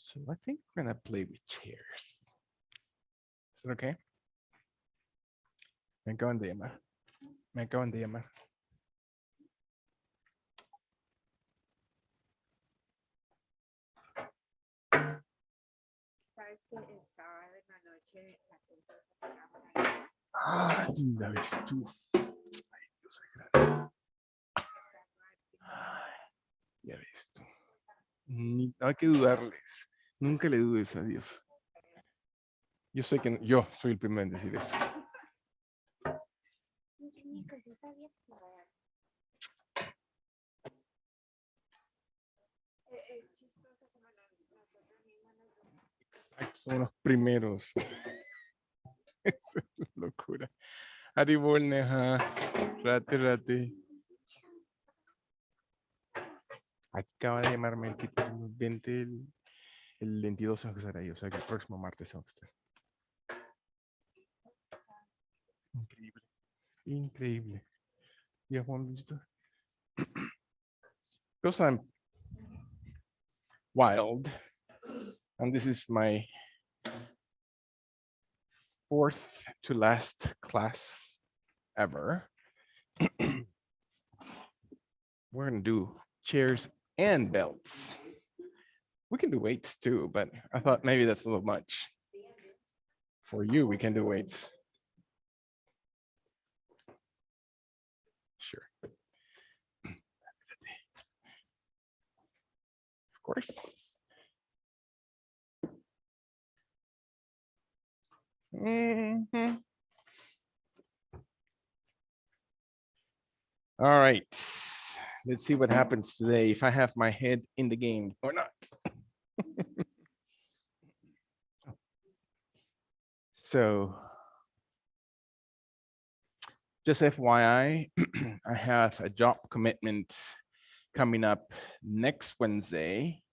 So I think we're gonna play with chairs. Is it okay? Me acaban de llamar. Me acaban de llamar. Sabes que el sábado en la noche la gente Ah, la ves tú. Ay, Dios grande. Ay, ya ves tú. No hay que dudarles. Nunca le dudes a Dios. Yo sé que yo soy el primero en decir eso. yo sabía que es chistoso como nosotros mismos Exacto, son los primeros. Es locura. Ari Borneja, rate. Acaba de llamarme el tipo 20, el 22 de José, o sea que el próximo martes vamos a estar. Increíble. Increíble. ¿Ya Juan listo? Because I'm wild, and this is my fourth to last class ever. We're gonna do chairs and belts. We can do weights too, but I thought maybe that's a little much. For you, we can do weights. Sure. Of course. Mhm. All right. Let's see what happens today if I have my head in the game or not. So, just FYI, I have a job commitment coming up next Wednesday.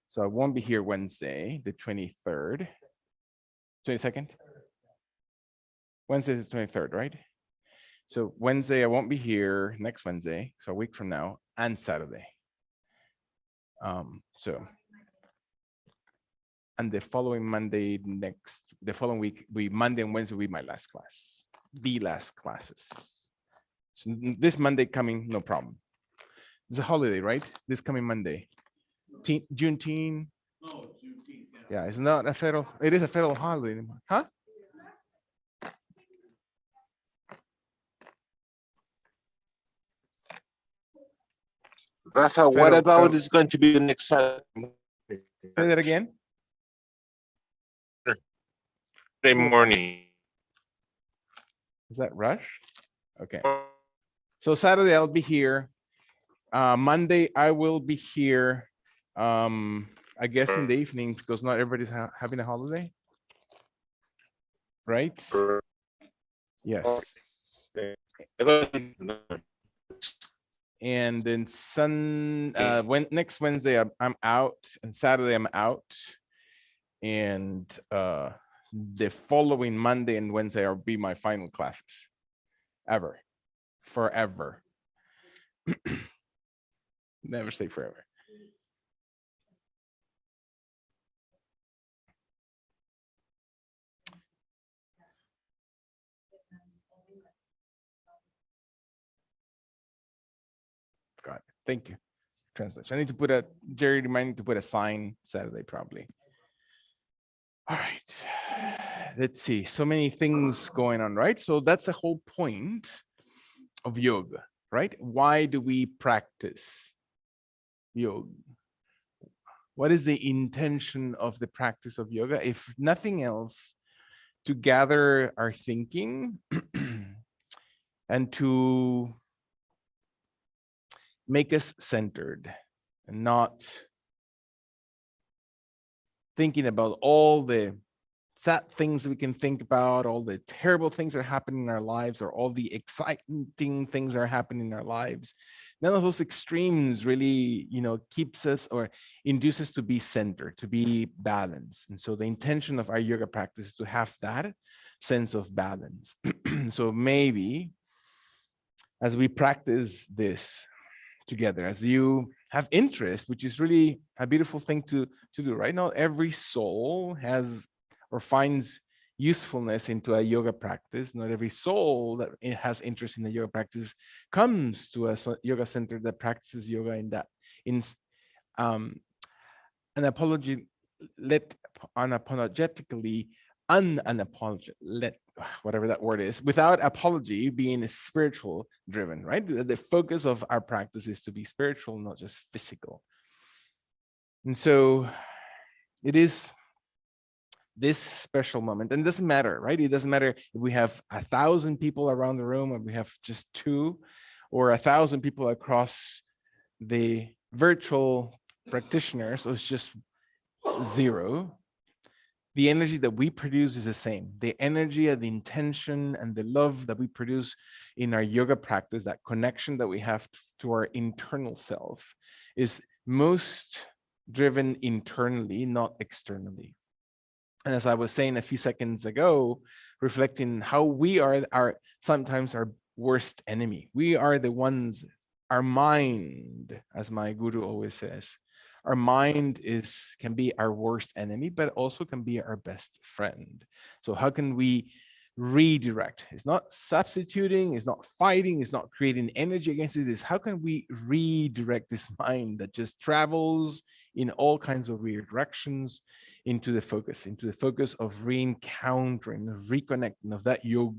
So I won't be here Wednesday, the 23rd. 22nd? Wednesday the 23rd, right? So Wednesday, I won't be here next Wednesday, so a week from now, and Saturday. And the following Monday, the following week, Monday and Wednesday will be my last class, the last classes. So this Monday coming, no problem. It's a holiday, right? This coming Monday. Juneteenth. Oh, Juneteenth. Yeah, it's not a federal, it is a federal holiday anymore. Huh? Rafa, what about is going to be next Saturday? Say that again. Saturday morning. Is that Rush? Okay. So Saturday I'll be here. Monday I will be here. I guess in the evening because not everybody's having a holiday. Right? Yes. And then next Wednesday I'm out, and Saturday I'm out, and the following Monday and Wednesday will be my final classes ever, forever. Never say forever. Got it. Thank you. Translation. I need to put Jerry reminded me to put a sign Saturday probably. All right. Let's see. So many things going on, right? So that's the whole point of yoga, right? Why do we practice yoga? What is the intention of the practice of yoga? If nothing else, to gather our thinking and to make us centered and not thinking about all the sad things we can think about, all the terrible things that are happening in our lives, or all the exciting things that are happening in our lives. None of those extremes really, keeps us or induces to be centered, to be balanced. And so the intention of our yoga practice is to have that sense of balance. So maybe as we practice this, together, as you have interest, which is really a beautiful thing to do, right? Not every soul has or finds usefulness into a yoga practice. Not every soul that has interest in the yoga practice comes to a yoga center that practices yoga in that in um, an apology let unapologetically whatever that word is, without apology, being spiritual driven, right? The focus of our practice is to be spiritual, not just physical. And so it is this special moment, and it doesn't matter, right? It doesn't matter if we have 1,000 people around the room, or we have just 2, or 1,000 people across the virtual practitioners, so it's just 0. The energy that we produce is the same. The energy and the intention and the love that we produce in our yoga practice, that connection that we have to our internal self, is most driven internally, not externally. And as I was saying a few seconds ago, reflecting how we are sometimes our worst enemy. We are the ones, our mind, as my guru always says, our mind can be our worst enemy, but also can be our best friend. So how can we redirect? It's not substituting, it's not fighting, it's not creating energy against it. It's how can we redirect this mind that just travels in all kinds of weird directions into the focus of re-encountering, of reconnecting, of that yoga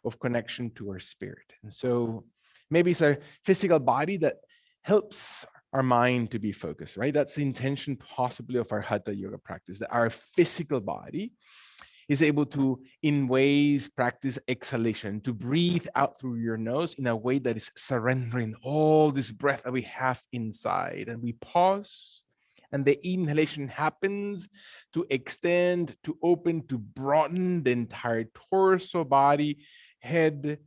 of connection to our spirit. And so maybe it's our physical body that helps our mind to be focused, right? That's the intention possibly of our Hatha yoga practice, that our physical body is able to, in ways, practice exhalation, to breathe out through your nose in a way that is surrendering all this breath that we have inside. And we pause, and the inhalation happens to extend, to open, to broaden the entire torso, body, head,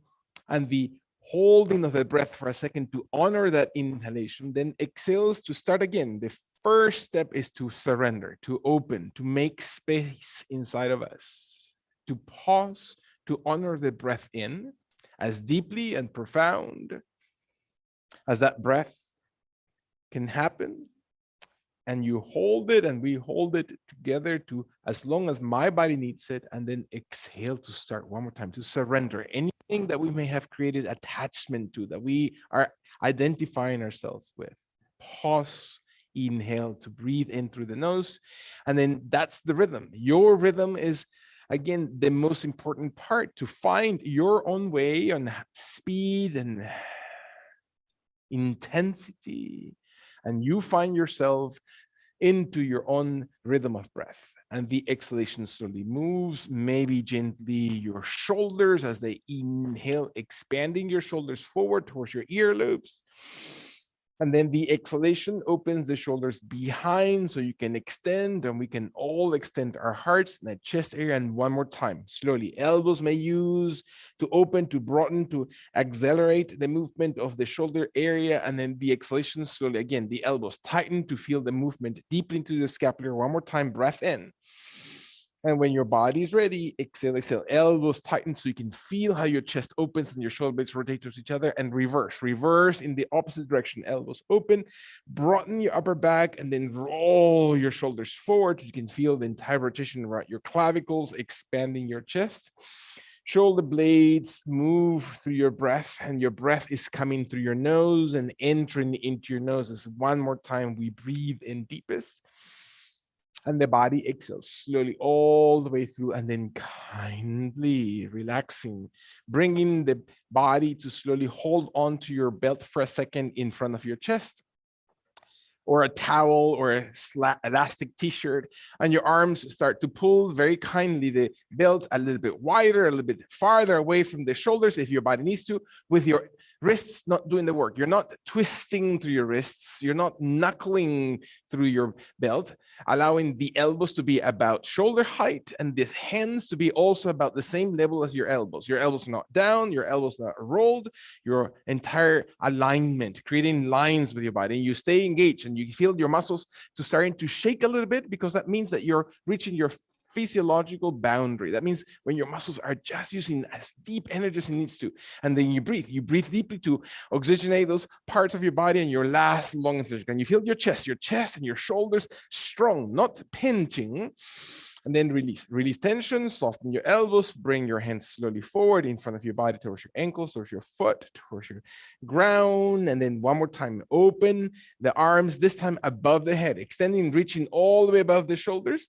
and the holding of the breath for a second to honor that inhalation, then exhales to start again. The first step is to surrender, to open, to make space inside of us, to pause, to honor the breath in as deeply and profound as that breath can happen. And you hold it, and we hold it together to as long as my body needs it, and then exhale to start one more time, to surrender anything that we may have created attachment to, that we are identifying ourselves with. Pause, inhale to breathe in through the nose, and then that's the rhythm. Your rhythm is, again, the most important part, to find your own way on speed and intensity, and you find yourself into your own rhythm of breath. And the exhalation slowly moves, maybe gently your shoulders as they inhale, expanding your shoulders forward towards your earlobes. And then the exhalation opens the shoulders behind so you can extend, and we can all extend our hearts in the chest area. And one more time, slowly, elbows may use to open, to broaden, to accelerate the movement of the shoulder area. And then the exhalation slowly, again, the elbows tighten to feel the movement deeply into the scapular. One more time, breath in. And when your body is ready, exhale, exhale. Elbows tighten so you can feel how your chest opens and your shoulder blades rotate towards each other, and reverse in the opposite direction. Elbows open, broaden your upper back, and then roll your shoulders forward. You can feel the entire rotation around your clavicles, expanding your chest. Shoulder blades move through your breath, and your breath is coming through your nose and entering into your nose. As one more time, we breathe in deepest. And the body exhales slowly all the way through, and then kindly relaxing, bringing the body to slowly hold on to your belt for a second in front of your chest, or a towel or a elastic t-shirt, and your arms start to pull very kindly the belt a little bit wider, a little bit farther away from the shoulders if your body needs to, with your wrists not doing the work. You're not twisting through your wrists. You're not knuckling through your belt, allowing the elbows to be about shoulder height and the hands to be also about the same level as your elbows. Your elbows are not down, your elbows not rolled, your entire alignment, creating lines with your body. And you stay engaged, and you feel your muscles to starting to shake a little bit, because that means that you're reaching your physiological boundary. That means when your muscles are just using as deep energy as it needs to, and then you breathe deeply to oxygenate those parts of your body, and your last long inhalation. Can you feel your chest and your shoulders strong, not pinching? And then release tension, soften your elbows, bring your hands slowly forward in front of your body towards your ankles, towards your foot, towards your ground. And then one more time, open the arms, this time above the head, extending, reaching all the way above the shoulders.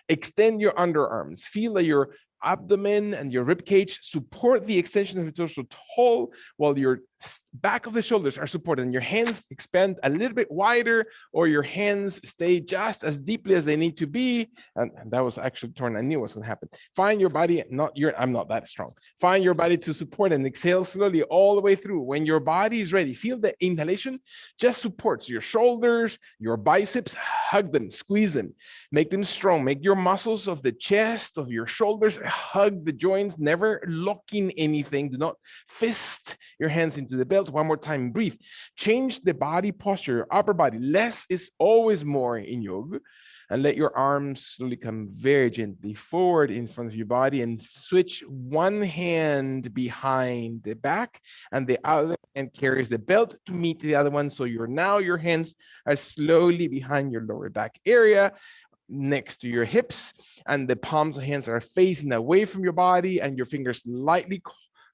Extend your underarms. Feel that your abdomen and your rib cage support the extension of the torso tall, while your back of the shoulders are supported, and your hands expand a little bit wider, or your hands stay just as deeply as they need to be. And that was actually torn. I knew what was going to happen. Find your body, I'm not that strong. Find your body to support, and exhale slowly all the way through. When your body is ready, feel the inhalation just supports your shoulders, your biceps. Hug them, squeeze them, make them strong. Make your muscles of the chest, of your shoulders, hug the joints, never locking anything. Do not fist your hands into the belt. One more time, breathe. Change the body posture, your upper body. Less is always more in yoga. And let your arms slowly come very gently forward in front of your body, and switch one hand behind the back, and the other hand carries the belt to meet the other one. So your hands are slowly behind your lower back area, next to your hips, and the palms of hands are facing away from your body, and your fingers lightly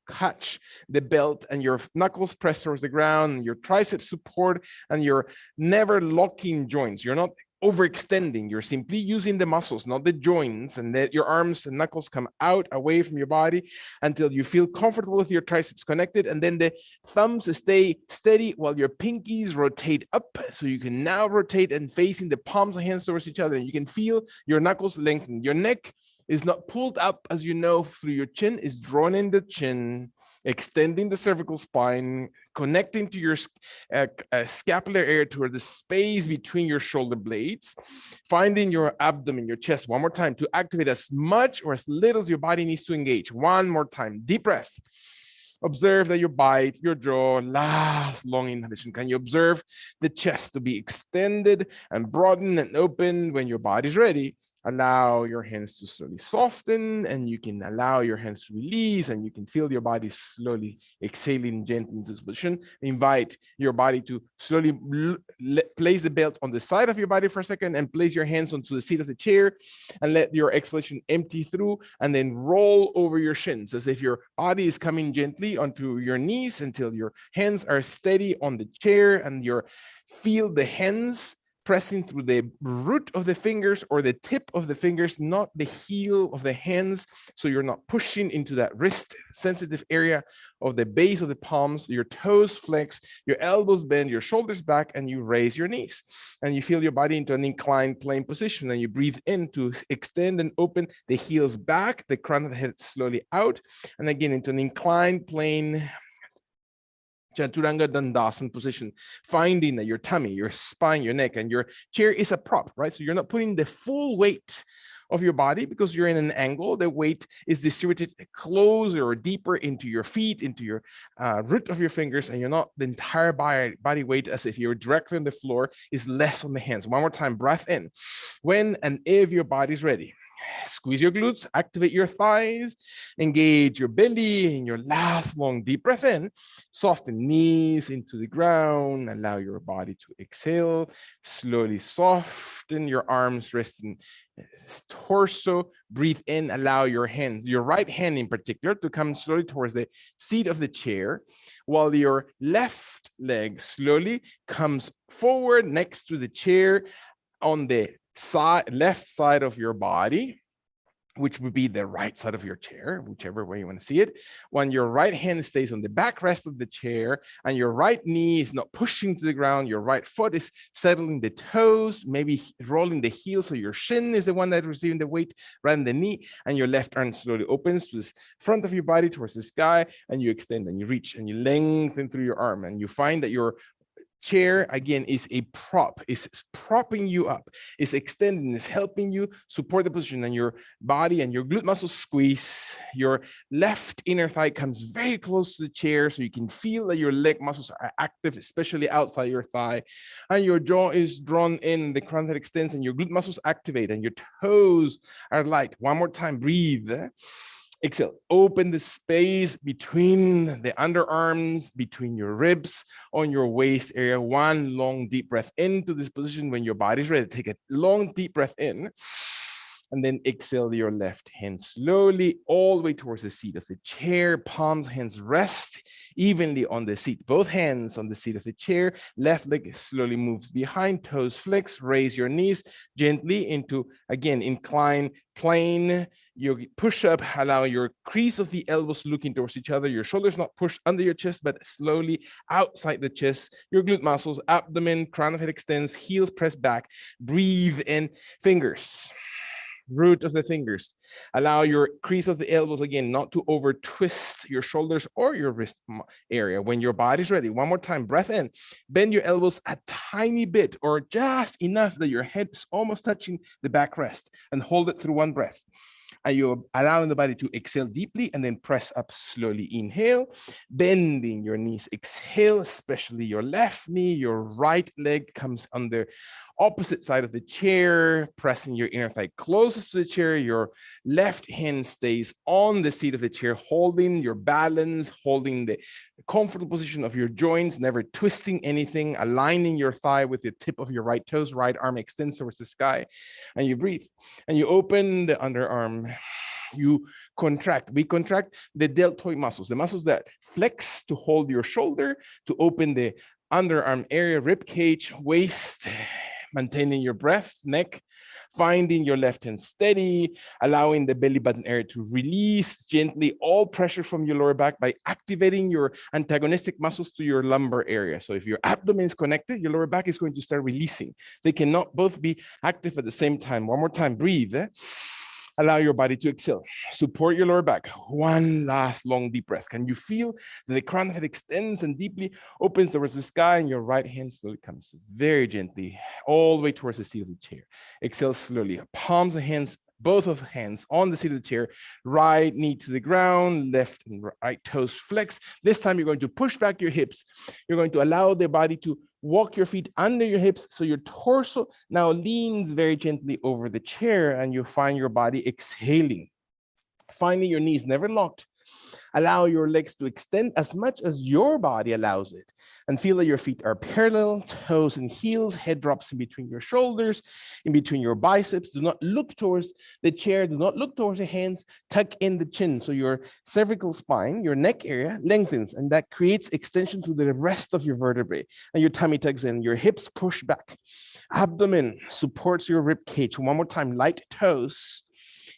catch the belt, and your knuckles press towards the ground, and your triceps support, and you're never locking joints. You're not overextending. You're simply using the muscles, not the joints, and let your arms and knuckles come out away from your body until you feel comfortable with your triceps connected. And then the thumbs stay steady while your pinkies rotate up. So you can now rotate and facing the palms of hands towards each other, and you can feel your knuckles lengthen. Your neck is not pulled up, as you know, through your chin, is drawn in the chin, extending the cervical spine, connecting to your scapular area toward the space between your shoulder blades, finding your abdomen, your chest. One more time to activate as much or as little as your body needs to engage. One more time, deep breath. Observe that your bite, your jaw, last long inhalation. Can you observe the chest to be extended and broadened and open? When your body's ready, allow your hands to slowly soften, and you can allow your hands to release, and you can feel your body slowly exhaling gently into this position. Invite your body to slowly place the belt on the side of your body for a second, and place your hands onto the seat of the chair, and let your exhalation empty through, and then roll over your shins as if your body is coming gently onto your knees until your hands are steady on the chair, and you feel the hands pressing through the root of the fingers or the tip of the fingers, not the heel of the hands. So you're not pushing into that wrist sensitive area of the base of the palms. Your toes flex, your elbows bend, your shoulders back, and you raise your knees. And you feel your body into an inclined plane position, and you breathe in to extend and open the heels back, the crown of the head slowly out, and again into an inclined plane Chaturanga Dandasana position, finding that your tummy, your spine, your neck, and your chair is a prop, right? So you're not putting the full weight of your body because you're in an angle. The weight is distributed closer or deeper into your feet, into your root of your fingers, and you're not the entire body weight as if you're directly on the floor is less on the hands. One more time, breath in. When and if your body's ready. Squeeze your glutes, activate your thighs, engage your belly, and your last long deep breath in. Soften knees into the ground. Allow your body to exhale. Slowly soften your arms, resting torso. Breathe in. Allow your hands, your right hand in particular, to come slowly towards the seat of the chair, while your left leg slowly comes forward next to the chair on the left side of your body, which would be the right side of your chair, whichever way you want to see it. When your right hand stays on the backrest of the chair and your right knee is not pushing to the ground, your right foot is settling the toes, maybe rolling the heel, so your shin is the one that's receiving the weight rather than the knee, and your left arm slowly opens to the front of your body towards the sky, and you extend and you reach and you lengthen through your arm, and you find that your Chair, again, is a prop. It's propping you up. It's extending, it's helping you support the position, and your body and your glute muscles squeeze. Your left inner thigh comes very close to the chair so you can feel that your leg muscles are active, especially outside your thigh. And your jaw is drawn in, the crown head extends, and your glute muscles activate, and your toes are light. One more time, breathe. Exhale, open the space between the underarms, between your ribs, on your waist area. One long deep breath into this position. When your body's ready, take a long deep breath in. And then exhale your left hand slowly all the way towards the seat of the chair. Palms, hands rest evenly on the seat. Both hands on the seat of the chair. Left leg slowly moves behind, toes flex. Raise your knees gently into, again, incline plane. You push up, allow your crease of the elbows looking towards each other. Your shoulders not pushed under your chest, but slowly outside the chest. Your glute muscles, abdomen, crown of head extends, heels press back. Breathe in, fingers. Root of the fingers. Allow your crease of the elbows, again, not to over twist your shoulders or your wrist area. When your body's ready, one more time, breath in. Bend your elbows a tiny bit or just enough that your head is almost touching the backrest, and hold it through one breath. And you're allowing the body to exhale deeply and then press up slowly. Inhale, bending your knees. Exhale, especially your left knee. Your right leg comes on the opposite side of the chair, pressing your inner thigh closest to the chair. Your left hand stays on the seat of the chair, holding your balance, holding the comfortable position of your joints, never twisting anything, aligning your thigh with the tip of your right toes. Right arm extends towards the sky, and you breathe. And you open the underarm. You contract. We contract the deltoid muscles, the muscles that flex to hold your shoulder, to open the underarm area, rib cage, waist, maintaining your breath, neck, finding your left hand steady, allowing the belly button area to release gently all pressure from your lower back by activating your antagonistic muscles to your lumbar area. So if your abdomen is connected, your lower back is going to start releasing. They cannot both be active at the same time. One more time, breathe. Allow your body to exhale. Support your lower back. One last long deep breath. Can you feel that the crown head extends and deeply opens towards the sky, and your right hand slowly comes very gently all the way towards the seat of the chair. Exhale slowly. Palms of hands, both of hands on the seat of the chair. Right knee to the ground, left and right toes flex. This time you're going to push back your hips. You're going to allow the body to walk your feet under your hips, so your torso now leans very gently over the chair, and you find your body exhaling. Finding your knees never locked. Allow your legs to extend as much as your body allows it, and feel that your feet are parallel, toes and heels, head drops in between your shoulders, in between your biceps. Do not look towards the chair. Do not look towards your hands. Tuck in the chin, so your cervical spine, your neck area lengthens, and that creates extension to the rest of your vertebrae, and your tummy tucks in. Your hips push back. Abdomen supports your rib cage. One more time, light toes.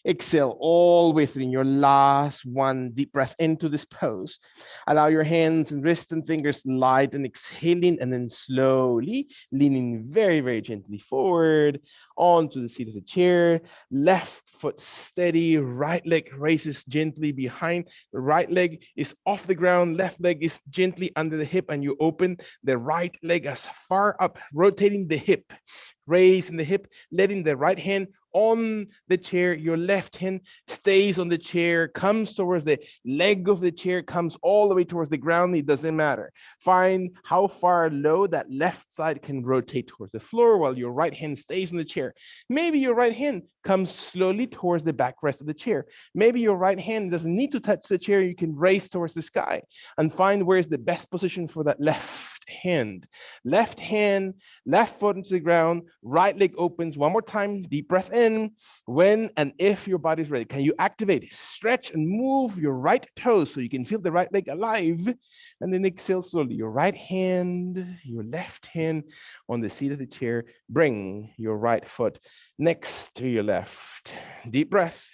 Exhale all the way through. In your last one, deep breath into this pose. Allow your hands and wrists and fingers light, and exhaling, and then slowly leaning very, very gently forward onto the seat of the chair. Left foot steady, right leg raises gently behind. The right leg is off the ground, left leg is gently under the hip, and you open the right leg as far up, rotating the hip, raising the hip, letting the right hand on the chair. Your left hand stays on the chair, comes towards the leg of the chair, comes all the way towards the ground. It doesn't matter. Find how far low that left side can rotate towards the floor while your right hand stays in the chair. Maybe your right hand comes slowly towards the backrest of the chair. Maybe your right hand doesn't need to touch the chair. You can raise towards the sky, and find where's the best position for that left hand. Left hand, left foot into the ground, right leg opens. One more time, deep breath in. When and if your body's ready, can you activate, stretch, and move your right toes so you can feel the right leg alive? And then exhale slowly. Your right hand, your left hand on the seat of the chair. Bring your right foot next to your left. Deep breath.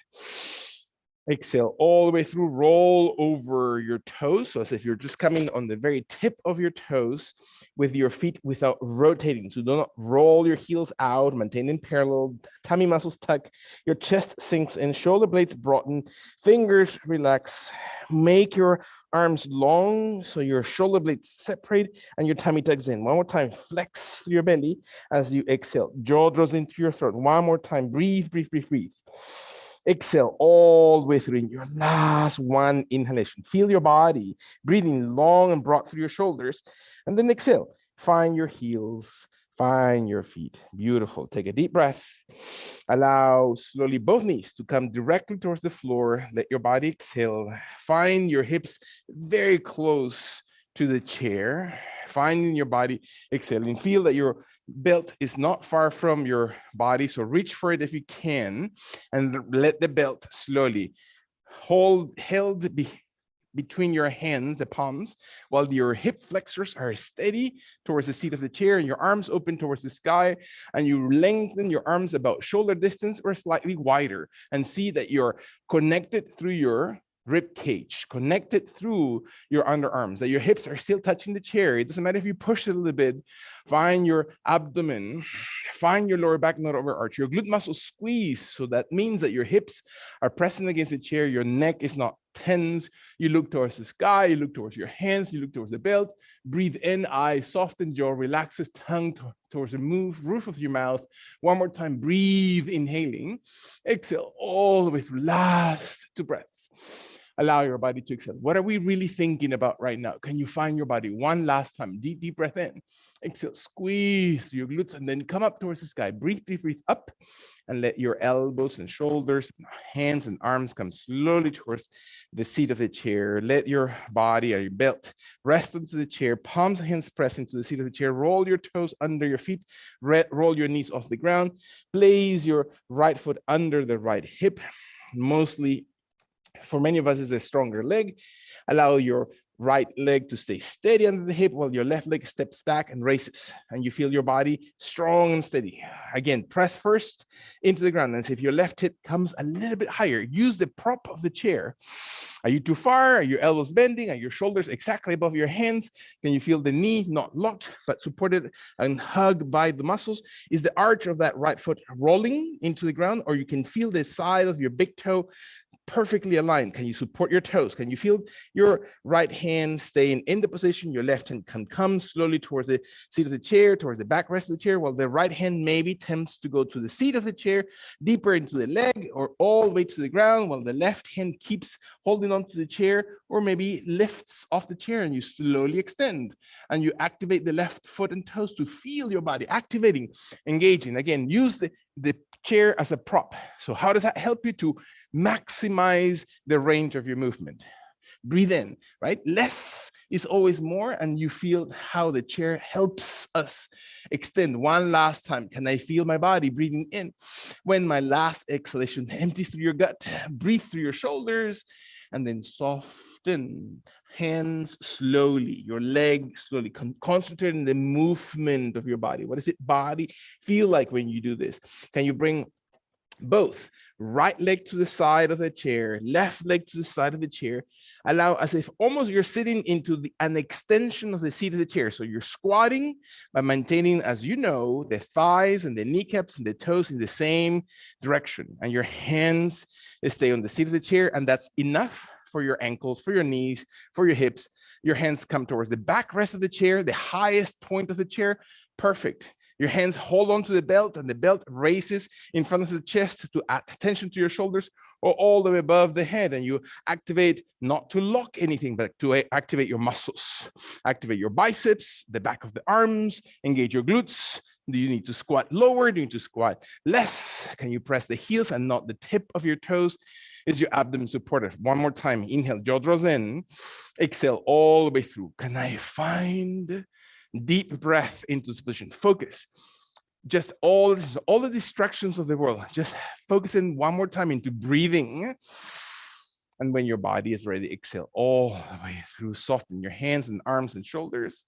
Exhale all the way through, roll over your toes. So as if you're just coming on the very tip of your toes with your feet without rotating. So do not roll your heels out, maintain in parallel, tummy muscles tuck, your chest sinks in, shoulder blades broaden, fingers relax, make your arms long so your shoulder blades separate and your tummy tucks in. One more time, flex through your belly as you exhale. Jaw draws into your throat. One more time, breathe, breathe, breathe, breathe. Exhale all the way through in your last one inhalation. Feel your body breathing long and broad through your shoulders. And then exhale. Find your heels, find your feet. Beautiful. Take a deep breath. Allow slowly both knees to come directly towards the floor. Let your body exhale. Find your hips very close to the chair. Finding your body exhaling. Feel that your belt is not far from your body, so reach for it if you can, and let the belt slowly held between your hands, the palms, while your hip flexors are steady towards the seat of the chair and your arms open towards the sky, and you lengthen your arms about shoulder distance or slightly wider, and see that you're connected through your rib cage, connected through your underarms, that your hips are still touching the chair. It doesn't matter if you push it a little bit. Find your abdomen, find your lower back, not overarch. Your glute muscles squeeze, so that means that your hips are pressing against the chair. Your neck is not tense. You look towards the sky, you look towards your hands, you look towards the belt. Breathe in, eyes soften, jaw relaxes, tongue towards the roof of your mouth. One more time, breathe, inhaling. Exhale all the way through, last 2 breaths. Allow your body to exhale. What are we really thinking about right now? Can you find your body one last time? Deep, deep breath in. Exhale, squeeze your glutes, and then come up towards the sky. Breathe, breathe, breathe up, and let your elbows and shoulders, hands and arms come slowly towards the seat of the chair. Let your body or your belt rest onto the chair. Palms and hands press into the seat of the chair. Roll your toes under your feet. Roll your knees off the ground. Place your right foot under the right hip. Mostly, for many of us, is a stronger leg. Allow your right leg to stay steady under the hip while your left leg steps back and raises, and you feel your body strong and steady. Again, press first into the ground, and if your left hip comes a little bit higher, use the prop of the chair. Are you too far? Are your elbows bending? Are your shoulders exactly above your hands? Can you feel the knee not locked but supported and hugged by the muscles? Is the arch of that right foot rolling into the ground, or you can feel the side of your big toe perfectly aligned? Can you support your toes? Can you feel your right hand staying in the position? Your left hand can come slowly towards the seat of the chair, towards the backrest of the chair, while the right hand maybe tends to go to the seat of the chair, deeper into the leg, or all the way to the ground, while the left hand keeps holding onto the chair, or maybe lifts off the chair and you slowly extend and you activate the left foot and toes to feel your body activating, engaging. Again, use the chair as a prop. So how does that help you to maximize the range of your movement? Breathe in, right? Less is always more, and you feel how the chair helps us extend. One last time. Can I feel my body breathing in? When my last exhalation empties through your gut, breathe through your shoulders, and then soften. Hands slowly, your leg slowly. Concentrate on the movement of your body. What does it body feel like when you do this? Can you bring both right leg to the side of the chair, left leg to the side of the chair? Allow as if almost you're sitting into an extension of the seat of the chair. So you're squatting by maintaining, as you know, the thighs and the kneecaps and the toes in the same direction, and your hands stay on the seat of the chair, and that's enough for your ankles, for your knees, for your hips. Your hands come towards the backrest of the chair, the highest point of the chair. Perfect. Your hands hold on to the belt, and the belt raises in front of the chest to add tension to your shoulders, or all the way above the head, and you activate, not to lock anything, but to activate your muscles. Activate your biceps, the back of the arms, engage your glutes. Do you need to squat lower? Do you need to squat less? Can you press the heels and not the tip of your toes? Is your abdomen supported? One more time. Inhale, jaw draws in. Exhale all the way through. Can I find deep breath into this position? Focus. Just all the distractions of the world. Just focus in one more time into breathing. And when your body is ready, exhale all the way through. Soften your hands and arms and shoulders,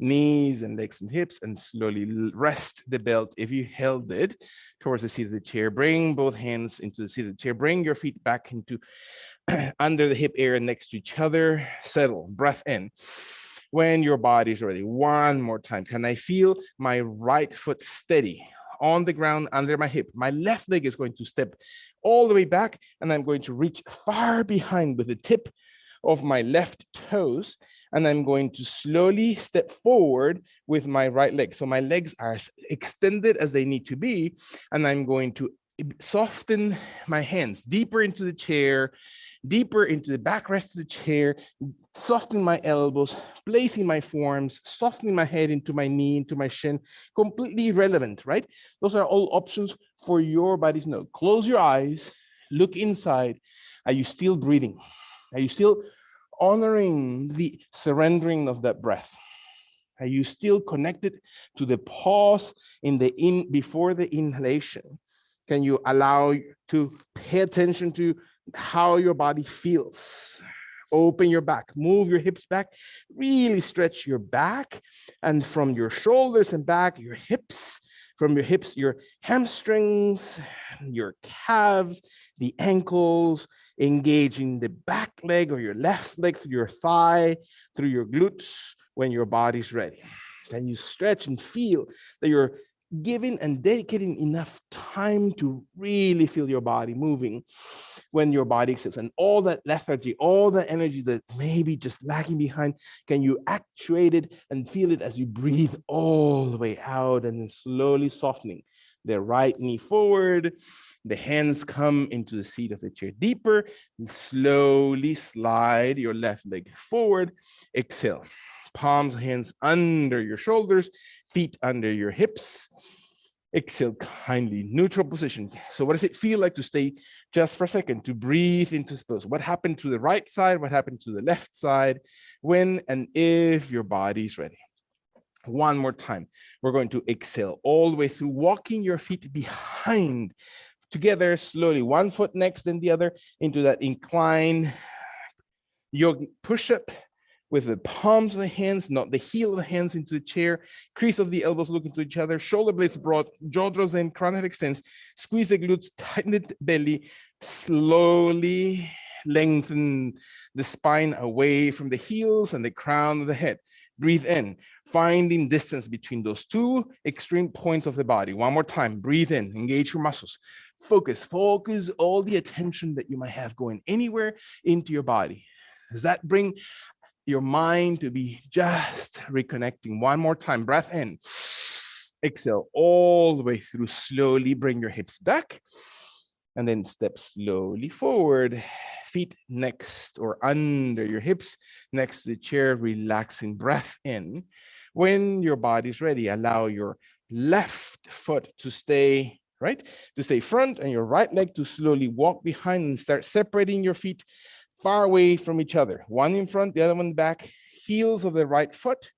knees and legs and hips, and slowly rest the belt if you held it towards the seat of the chair. Bring both hands into the seat of the chair. Bring your feet back into under the hip area next to each other. Settle, breath in. When your body is ready, one more time. Can I feel my right foot steady on the ground under my hip? My left leg is going to step all the way back, and I'm going to reach far behind with the tip of my left toes, and I'm going to slowly step forward with my right leg. So my legs are as extended as they need to be, and I'm going to soften my hands deeper into the chair, deeper into the backrest of the chair, softening my elbows, placing my forearms, softening my head into my knee, into my shin, completely irrelevant, right? Those are all options for your body's note. Close your eyes, look inside. Are you still breathing? Are you still honoring the surrendering of that breath? Are you still connected to the pause in the before the inhalation? Can you allow to pay attention to how your body feels? Open your back, move your hips back, really stretch your back, and from your shoulders and back, your hips, from your hips, your hamstrings, your calves, the ankles, engaging the back leg or your left leg through your thigh, through your glutes when your body's ready. Can you stretch and feel that you're giving and dedicating enough time to really feel your body moving when your body exists, and all that lethargy, all that energy that maybe just lagging behind, can you actuate it and feel it as you breathe all the way out, and then slowly softening the right knee forward, the hands come into the seat of the chair deeper, slowly slide your left leg forward, exhale. Palms, hands under your shoulders, feet under your hips. Exhale kindly, neutral position. So what does it feel like to stay just for a second, to breathe into space? What happened to the right side? What happened to the left side? When and if your body's ready. One more time. We're going to exhale all the way through, walking your feet behind together slowly, one foot next, then the other, into that incline yogic push-up, with the palms of the hands, not the heel of the hands, into the chair, crease of the elbows looking to each other, shoulder blades broad, jaw draws in, crown head extends, squeeze the glutes, tighten the belly, slowly lengthen the spine away from the heels and the crown of the head. Breathe in, finding distance between those two extreme points of the body. One more time, breathe in, engage your muscles. Focus all the attention that you might have going anywhere into your body. Does that bring your mind to be just reconnecting? One more time, breath in, exhale all the way through, slowly bring your hips back, and then step slowly forward, feet next or under your hips, next to the chair, relaxing, breath in. When your body's ready, allow your left foot to stay right, to stay front, and your right leg to slowly walk behind and start separating your feet far away from each other. One in front, the other one back. Heels of the right foot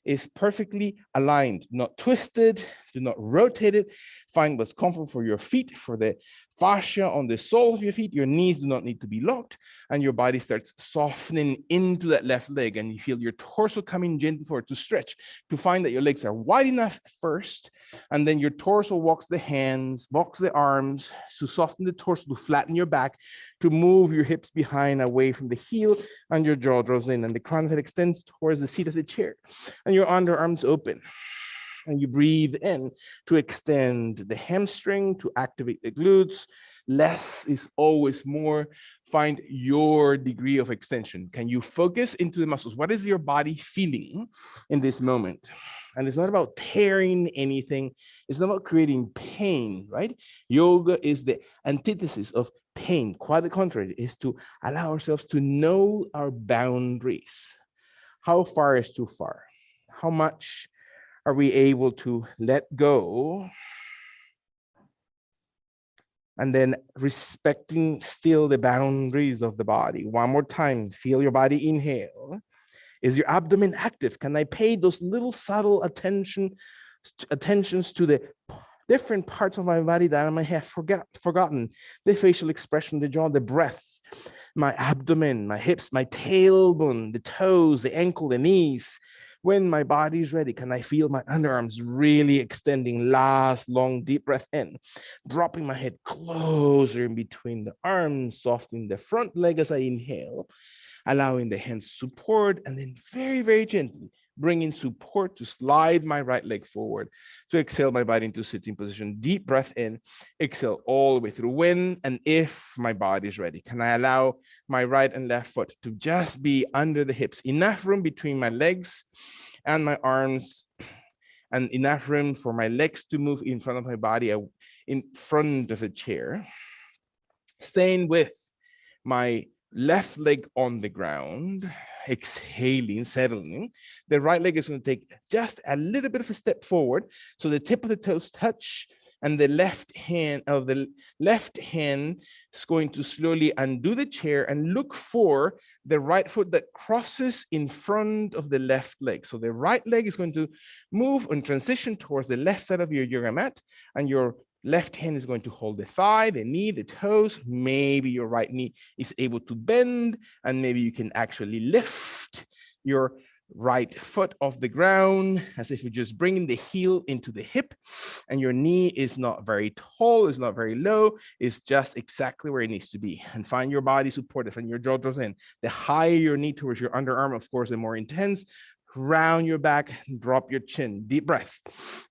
is perfectly aligned, not twisted, do not rotate it. Find what's comfortable for your feet, for the fascia on the sole of your feet. Your knees do not need to be locked, and your body starts softening into that left leg, and you feel your torso coming gently forward to stretch, to find that your legs are wide enough first, and then your torso walks the hands, walks the arms to soften the torso, to flatten your back, to move your hips behind away from the heel, and your jaw draws in, and the crown of the head extends towards the seat of the chair, and your underarms open. And you breathe in to extend the hamstring, to activate the glutes. Less is always more. Find your degree of extension. Can you focus into the muscles? What is your body feeling in this moment? And it's not about tearing anything. It's not about creating pain, right? Yoga is the antithesis of pain. Quite the contrary, is to allow ourselves to know our boundaries. How far is too far? How much are we able to let go? And then respecting still the boundaries of the body. One more time, feel your body inhale. Is your abdomen active? Can I pay those little subtle attentions to the different parts of my body that I might have forgotten? The facial expression, the jaw, the breath. my abdomen, my hips, my tailbone, the toes, the ankle, the knees. When my body is ready, can I feel my underarms really extending? Last long deep breath in, dropping my head closer in between the arms, softening the front leg as I inhale, allowing the hands support, and then very, very gently bringing support to slide my right leg forward, to exhale my body into sitting position. Deep breath in, exhale all the way through. When and if my body is ready, can I allow my right and left foot to just be under the hips, enough room between my legs and my arms, and enough room for my legs to move in front of my body, in front of a chair, staying with my left leg on the ground, exhaling, settling. The right leg is going to take just a little bit of a step forward. So the tip of the toes touch, and the left hand is going to slowly undo the chair and look for the right foot that crosses in front of the left leg. So the right leg is going to move and transition towards the left side of your yoga mat, and your left hand is going to hold the thigh, the knee, the toes. Maybe your right knee is able to bend, and maybe you can actually lift your right foot off the ground as if you're just bringing the heel into the hip, and your knee is not very tall, it's not very low, it's just exactly where it needs to be. And find your body supportive and your jaw draws in. The higher your knee towards your underarm, of course, the more intense. Round your back, drop your chin. Deep breath.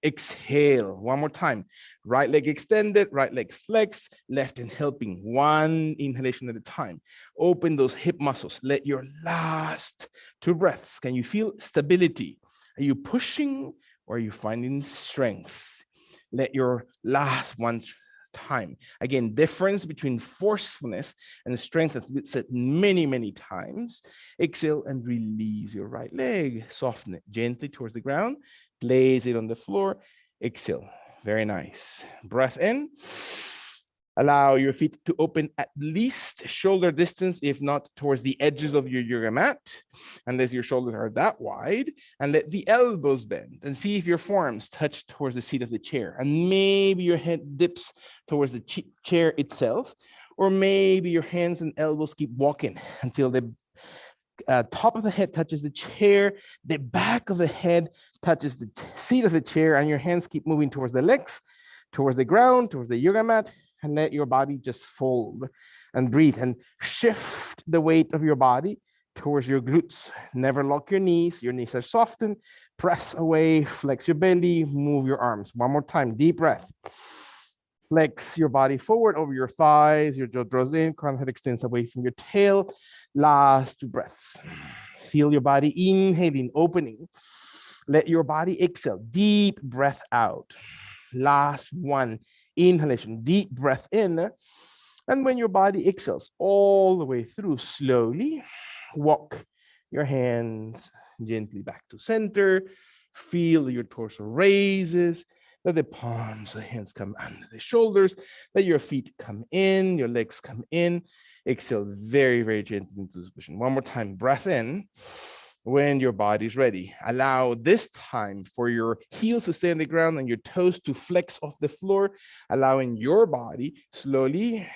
Exhale. One more time. Right leg extended, right leg flexed, left hand helping. One inhalation at a time. Open those hip muscles. Let your last 2 breaths. Can you feel stability? Are you pushing, or are you finding strength? Let your last one time. Again, difference between forcefulness and strength, as we've said many, many times. Exhale and release your right leg. Soften it gently towards the ground. Place it on the floor. Exhale. Very nice. Breath in. Allow your feet to open at least shoulder distance, if not towards the edges of your yoga mat, unless your shoulders are that wide. And let the elbows bend, and see if your forearms touch towards the seat of the chair. And maybe your head dips towards the chair itself, or maybe your hands and elbows keep walking until the top of the head touches the chair, the back of the head touches the seat of the chair, and your hands keep moving towards the legs, towards the ground, towards the yoga mat. And let your body just fold and breathe, and shift the weight of your body towards your glutes. Never lock your knees are softened. Press away, flex your belly, move your arms. One more time, deep breath. Flex your body forward over your thighs, your jaw draws in, crown head extends away from your tail. Last 2 breaths. Feel your body inhaling, opening. Let your body exhale, deep breath out. Last one. Inhalation, deep breath in. And when your body exhales all the way through, slowly walk your hands gently back to center. Feel your torso raises. Let the palms of the hands come under the shoulders. Let your feet come in, your legs come in. Exhale very, very gently into this position. One more time, breath in. When your body's ready, allow this time for your heels to stay on the ground and your toes to flex off the floor, allowing your body slowly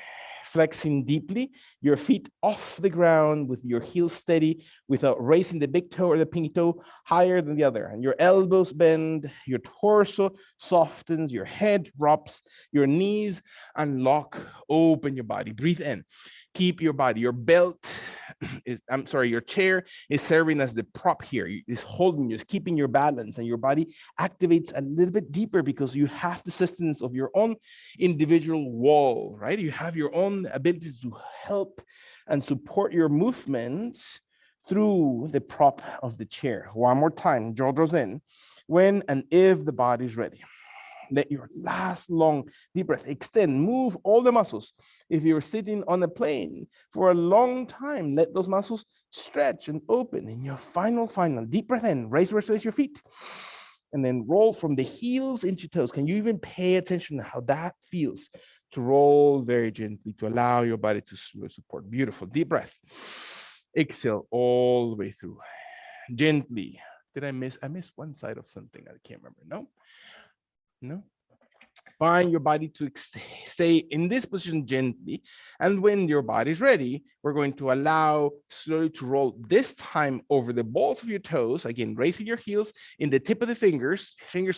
flexing deeply, your feet off the ground with your heels steady without raising the big toe or the pinky toe higher than the other. And your elbows bend, your torso softens, your head drops, your knees unlock, open your body, breathe in. Keep your body, your belt your chair is serving as the prop here. It's holding you, it's keeping your balance, and your body activates a little bit deeper because you have the assistance of your own individual wall, right? You have your own abilities to help and support your movements through the prop of the chair. One more time, jaw draws in. When and if the body is ready. Let your last long deep breath extend, move all the muscles. If you're sitting on a plane for a long time, let those muscles stretch and open. In your final deep breath in, raise your feet, and then roll from the heels into toes. Can you even pay attention to how that feels? To roll very gently, to allow your body to support. Beautiful, deep breath. Exhale all the way through. Gently. Did I miss one side of something? I can't remember. No? Find your body to stay in this position gently. And when your body is ready, we're going to allow slowly to roll, this time over the balls of your toes. Again, raising your heels in the tip of the fingers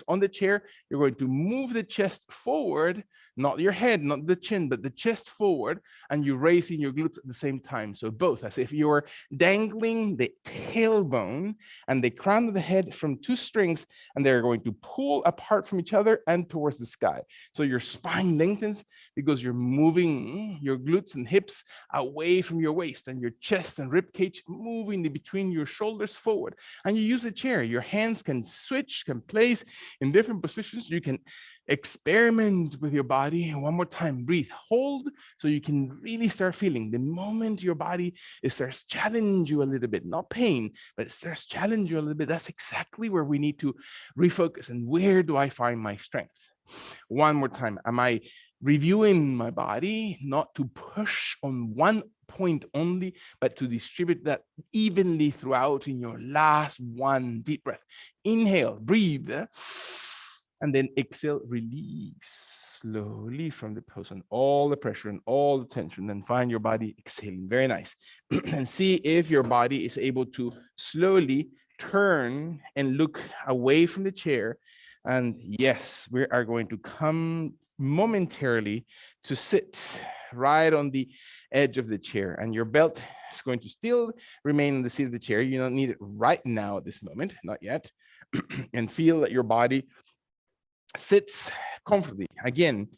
on the chair. You're going to move the chest forward, not your head, not the chin, but the chest forward. And you're raising your glutes at the same time. So both, as if you're dangling the tailbone and the crown of the head from two strings, and they're going to pull apart from each other and towards the sky. So your spine lengthens because you're moving your glutes and hips away from your waist, and your chest and rib cage moving between your shoulders forward. And you use a chair. Your hands can switch, can place in different positions. You can experiment with your body. One more time, breathe, hold, so you can really start feeling the moment your body starts challenge you a little bit, not pain, but it starts challenge you a little bit. That's exactly where we need to refocus. And where do I find my strength? One more time, am I reviewing my body, not to push on one point only, but to distribute that evenly throughout in your last one deep breath? Inhale, breathe, and then exhale, release slowly from the pose and all the pressure and all the tension, and find your body exhaling. Very nice. And see if your body is able to slowly turn and look away from the chair. And yes, we are going to come momentarily to sit right on the edge of the chair, and your belt is going to still remain in the seat of the chair. You don't need it right now at this moment, not yet. And feel that your body sits comfortably. Again,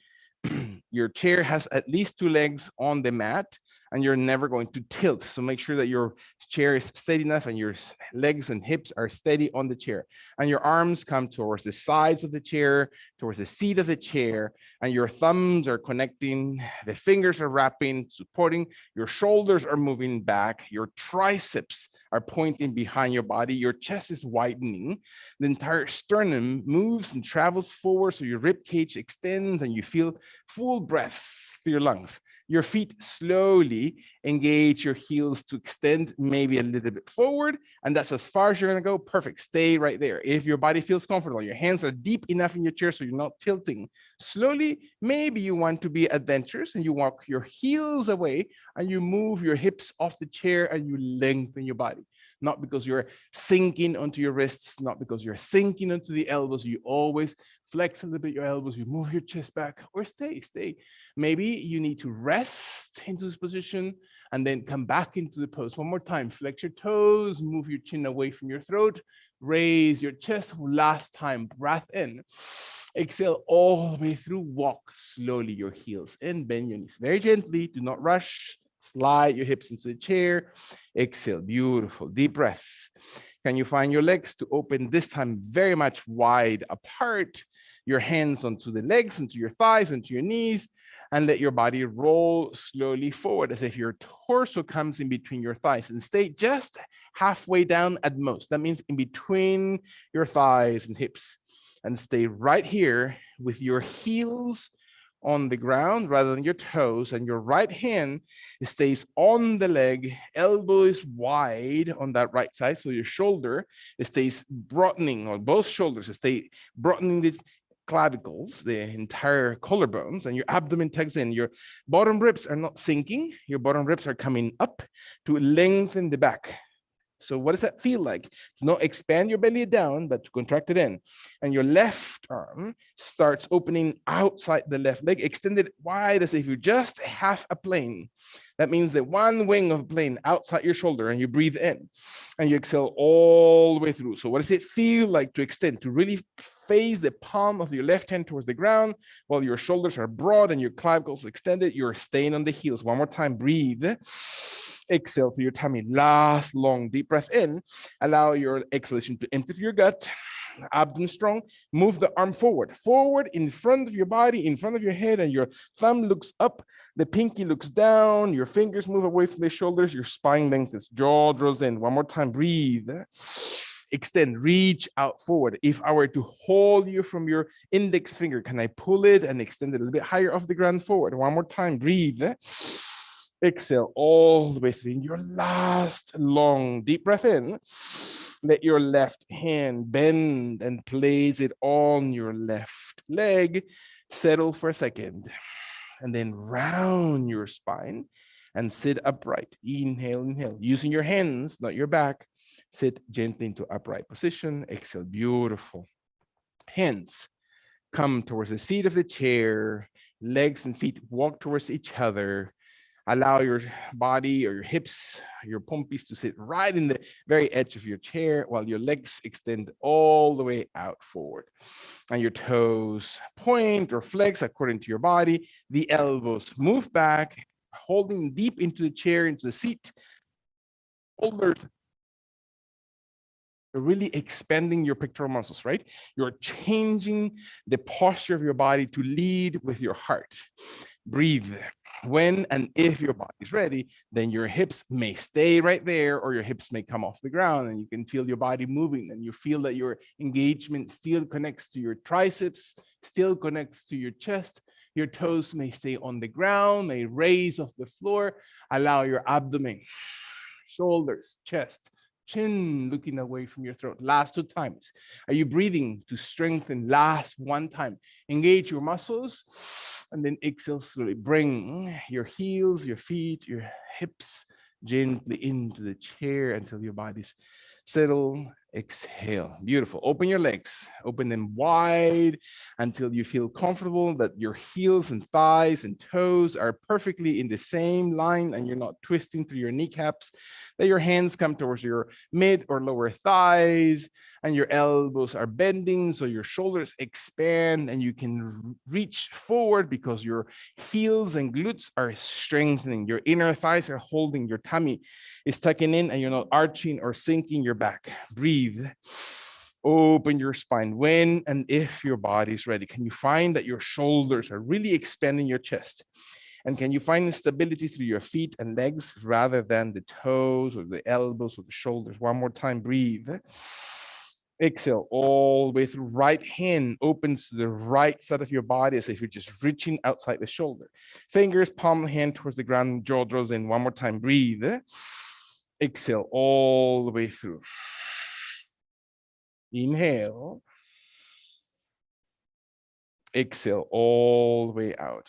your chair has at least two legs on the mat, and you're never going to tilt. So make sure that your chair is steady enough and your legs and hips are steady on the chair. And your arms come towards the sides of the chair, towards the seat of the chair, and your thumbs are connecting, the fingers are wrapping, supporting, your shoulders are moving back, your triceps are pointing behind your body, your chest is widening, the entire sternum moves and travels forward, so your rib cage extends and you feel full breath through your lungs. Your feet slowly engage your heels to extend maybe a little bit forward, and that's as far as you're going to go. Perfect. Stay right there. If your body feels comfortable, your hands are deep enough in your chair so you're not tilting. Slowly, maybe you want to be adventurous and you walk your heels away and you move your hips off the chair and you lengthen your body. Not because you're sinking onto your wrists, not because you're sinking onto the elbows. You always flex a little bit your elbows, you move your chest back, or stay. Maybe you need to rest into this position and then come back into the pose. One more time, flex your toes, move your chin away from your throat, raise your chest. Last time, breath in. Exhale all the way through, walk slowly your heels in, bend your knees very gently, do not rush. Slide your hips into the chair. Exhale, beautiful, deep breath. Can you find your legs to open this time very much wide apart? Your hands onto the legs, into your thighs, into your knees, and let your body roll slowly forward as if your torso comes in between your thighs, and stay just halfway down at most. That means in between your thighs and hips, and stay right here with your heels on the ground rather than your toes, and your right hand stays on the leg, elbow is wide on that right side, so your shoulder stays broadening, or both shoulders stay broadening the clavicles, the entire collarbones, and your abdomen tucks in. Your bottom ribs are not sinking, your bottom ribs are coming up to lengthen the back. So what does that feel like? To not expand your belly down, but to contract it in. And your left arm starts opening outside the left leg, extended wide as if you're just half a plane. That means that one wing of a plane outside your shoulder, and you breathe in and you exhale all the way through. So what does it feel like to extend, to really face the palm of your left hand towards the ground while your shoulders are broad and your clavicles extended? You're staying on the heels. One more time, breathe. Exhale through your tummy. Last long deep breath in. Allow your exhalation to empty through your gut. Abdomen strong. Move the arm forward in front of your body, in front of your head, and your thumb looks up, the pinky looks down, your fingers move away from the shoulders, your spine lengthens, jaw draws in. One more time, breathe. Extend, reach out forward. If I were to hold you from your index finger, can I pull it and extend it a little bit higher off the ground forward? One more time, breathe. Exhale all the way through. In your last long deep breath in, let your left hand bend and place it on your left leg. Settle for a second, and then round your spine and sit upright. Inhale, inhale. Using your hands, not your back. Sit gently into upright position. Exhale, beautiful. Hands come towards the seat of the chair. Legs and feet walk towards each other. Allow your body or your hips, your pompis to sit right in the very edge of your chair while your legs extend all the way out forward. And your toes point or flex according to your body. The elbows move back, holding deep into the chair, into the seat. Shoulders. You're really expanding your pectoral muscles, right? You're changing the posture of your body to lead with your heart. Breathe. When and if your body's ready, then your hips may stay right there or your hips may come off the ground and you can feel your body moving and you feel that your engagement still connects to your triceps, still connects to your chest. Your toes may stay on the ground, may raise off the floor. Allow your abdomen, shoulders, chest, chin looking away from your throat. Last 2 times. Are you breathing to strengthen? Last 1 time. Engage your muscles and then exhale slowly. Bring your heels, your feet, your hips gently into the chair until your body's settled. Exhale. Beautiful. Open your legs. Open them wide until you feel comfortable that your heels and thighs and toes are perfectly in the same line and you're not twisting through your kneecaps. That your hands come towards your mid or lower thighs and your elbows are bending so your shoulders expand and you can reach forward because your heels and glutes are strengthening. Your inner thighs are holding, your tummy is tucking in and you're not arching or sinking your back. Breathe. Open your spine when and if your body's ready. Can you find that your shoulders are really expanding your chest? And can you find the stability through your feet and legs rather than the toes or the elbows or the shoulders? One more time, breathe. Exhale all the way through. Right hand opens to the right side of your body as if you're just reaching outside the shoulder. Fingers, palm of the hand towards the ground, jaw draws in. One more time, breathe. Exhale all the way through. Inhale. Exhale all the way out.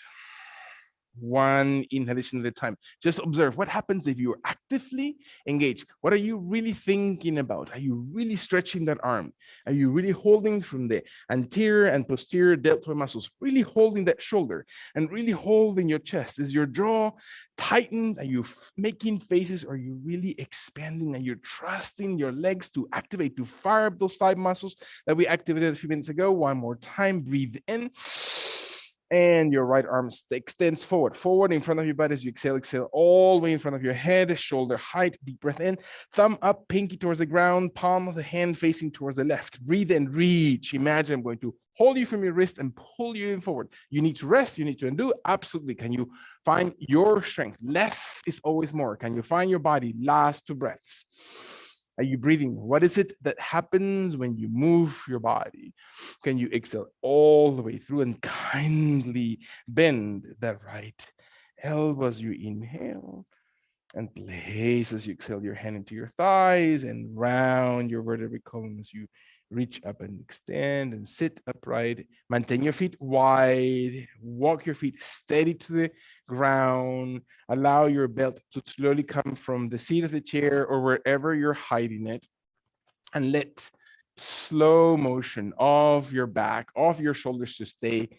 1 inhalation at a time. Just observe what happens if you are actively engaged. What are you really thinking about? Are you really stretching that arm? Are you really holding from the anterior and posterior deltoid muscles? Really holding that shoulder and really holding your chest? Is your jaw tightened? Are you making faces? Are you really expanding? Are you trusting your legs to activate, to fire up those thigh muscles that we activated a few minutes ago? One more time, breathe in. And your right arm extends forward in front of your body as you exhale all the way in front of your head, shoulder height, deep breath in, thumb up, pinky towards the ground, palm of the hand facing towards the left. Breathe and reach. Imagine I'm going to hold you from your wrist and pull you in forward. You need to rest, you need to undo. Absolutely. Can you find your strength? Less is always more. Can you find your body? Last 2 breaths. Are you breathing? What is it that happens when you move your body? Can you exhale all the way through and kindly bend that right elbow as you inhale and place as you exhale your hand into your thighs and round your vertebrae column as you reach up and extend and sit upright. Maintain your feet wide, walk your feet steady to the ground. Allow your belt to slowly come from the seat of the chair or wherever you're hiding it. And let slow motion of your back, of your shoulders to stay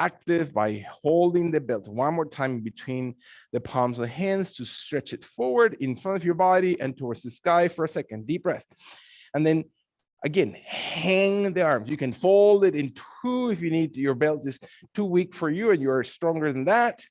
active by holding the belt. One more time between the palms of the hands to stretch it forward in front of your body and towards the sky for a second. Deep breath. And then again, hang the arms. You can fold it in 2 if you need. Your belt is too weak for you and you're stronger than that.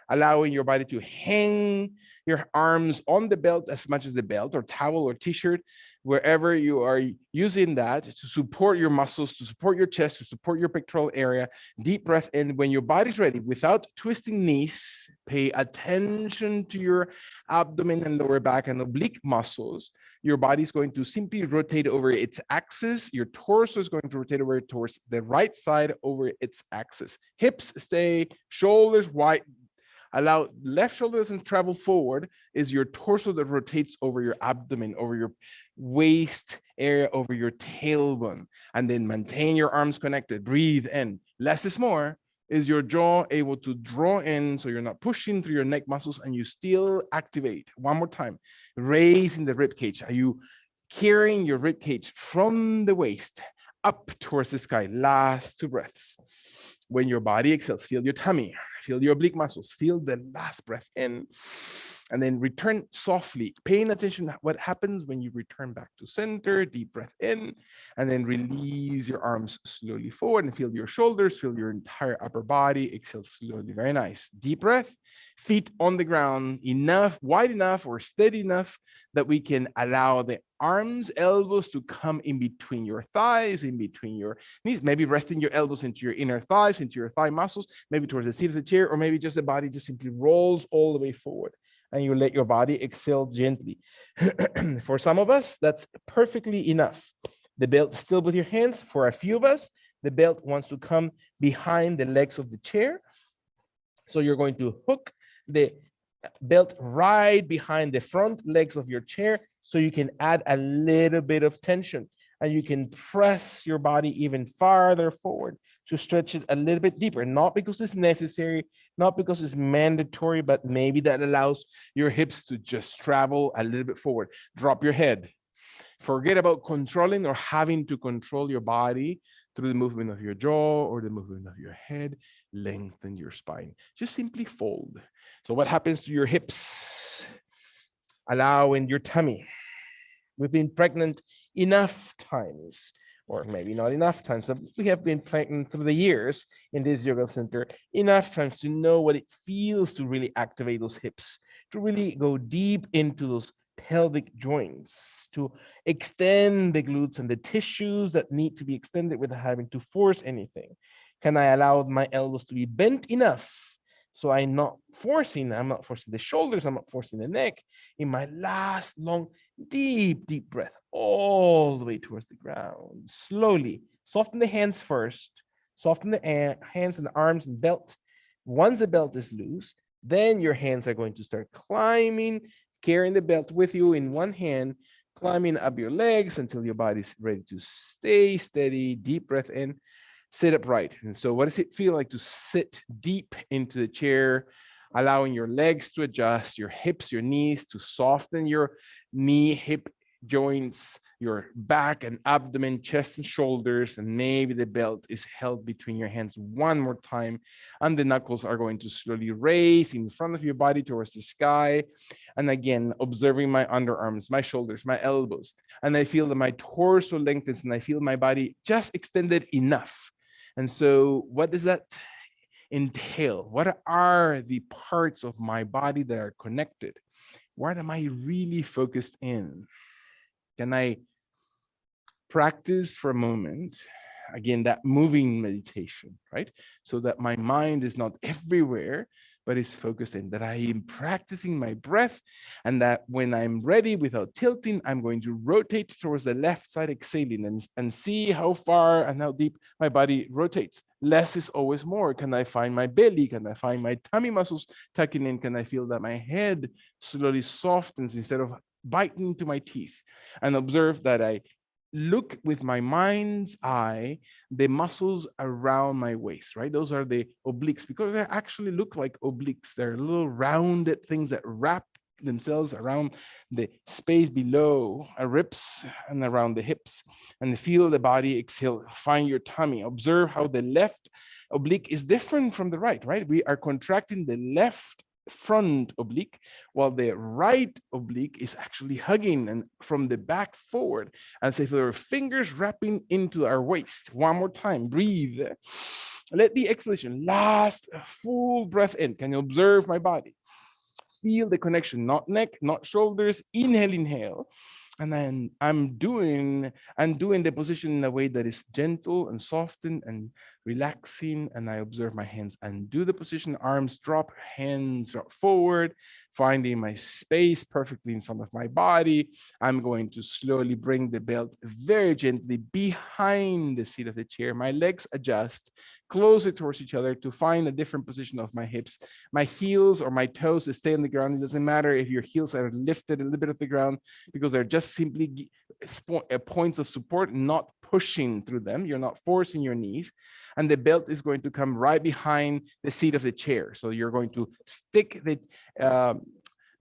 Allowing your body to hang your arms on the belt as much as the belt or towel or t-shirt, wherever you are using that to support your muscles, to support your chest, to support your pectoral area. Deep breath in. When your body's ready, without twisting knees, pay attention to your abdomen and lower back and oblique muscles. Your body's going to simply rotate over its axis. Your torso is going to rotate over towards the right side over its axis. Hips stay, shoulders wide, Allow left shoulder doesn't travel forward, is your torso that rotates over your abdomen, over your waist area, over your tailbone, and then maintain your arms connected. Breathe in. Less is more. Is your jaw able to draw in so you're not pushing through your neck muscles and you still activate? One more time. Raising the rib cage. Are you carrying your rib cage from the waist up towards the sky? Last 2 breaths. When your body exhales, feel your tummy, feel your oblique muscles, feel the last breath in, and then return softly, paying attention to what happens when you return back to center. Deep breath in, and then release your arms slowly forward and feel your shoulders, feel your entire upper body. Exhale slowly. Very nice. Deep breath, feet on the ground, enough, wide enough or steady enough that we can allow the arms, elbows to come in between your thighs, in between your knees, maybe resting your elbows into your inner thighs, into your thigh muscles, maybe towards the seat of the chair, or maybe just the body just simply rolls all the way forward and you let your body exhale gently. For some of us, that's perfectly enough. The belt still with your hands. For a few of us, the belt wants to come behind the legs of the chair. So you're going to hook the belt right behind the front legs of your chair so you can add a little bit of tension and you can press your body even farther forward to stretch it a little bit deeper, not because it's necessary, not because it's mandatory, but maybe that allows your hips to just travel a little bit forward. Drop your head. Forget about controlling or having to control your body through the movement of your jaw or the movement of your head. Lengthen your spine. Just simply fold. So what happens to your hips? Allow in your tummy. We've been pregnant enough times, or maybe not enough times. We have been pregnant through the years in this yoga center enough times to know what it feels to really activate those hips, to really go deep into those pelvic joints, to extend the glutes and the tissues that need to be extended without having to force anything. Can I allow my elbows to be bent enough so I'm not forcing the shoulders, I'm not forcing the neck? In my last long, deep breath, all the way towards the ground. Slowly, soften the hands first, soften the hands and the arms and belt. Once the belt is loose, then your hands are going to start climbing, carrying the belt with you in one hand, climbing up your legs until your body's ready to stay steady. Deep breath in. Sit upright. And so what does it feel like to sit deep into the chair, allowing your legs to adjust, your hips, your knees to soften your knee, hip joints, your back and abdomen, chest and shoulders, and maybe the belt is held between your hands one more time, and the knuckles are going to slowly raise in front of your body towards the sky. And again, observing my underarms, my shoulders, my elbows, and I feel that my torso lengthens and I feel my body just extended enough. And so what does that entail? What are the parts of my body that are connected? What am I really focused in? Can I practice for a moment, again, that moving meditation, right? So that my mind is not everywhere, but is focused in, that I am practicing my breath, and that when I'm ready without tilting, I'm going to rotate towards the left side, exhaling, and see how far and how deep my body rotates. Less is always more. Can I find my belly? Can I find my tummy muscles tucking in? Can I feel that my head slowly softens instead of biting into my teeth? And observe that I look with my mind's eye the muscles around my waist, right? Those are the obliques, because they actually look like obliques. They're little rounded things that wrap themselves around the space below our ribs and around the hips. And feel the body exhale. Find your tummy. Observe how the left oblique is different from the right, right? We are contracting the left front oblique, while the right oblique is actually hugging and from the back forward, as if there are fingers wrapping into our waist. One more time, breathe. Let the exhalation last full breath in. Can you observe my body? Feel the connection, not neck, not shoulders. Inhale. And then I'm doing the position in a way that is gentle and softened and relaxing. And I observe my hands and do the position. Arms drop, hands drop forward. finding my space perfectly in front of my body. I'm going to slowly bring the belt very gently behind the seat of the chair. My legs adjust closer towards each other to find a different position of my hips. My heels or my toes stay on the ground. It doesn't matter if your heels are lifted a little bit off the ground because they're just simply points of support, not pushing through them. You're not forcing your knees. And the belt is going to come right behind the seat of the chair. So you're going to stick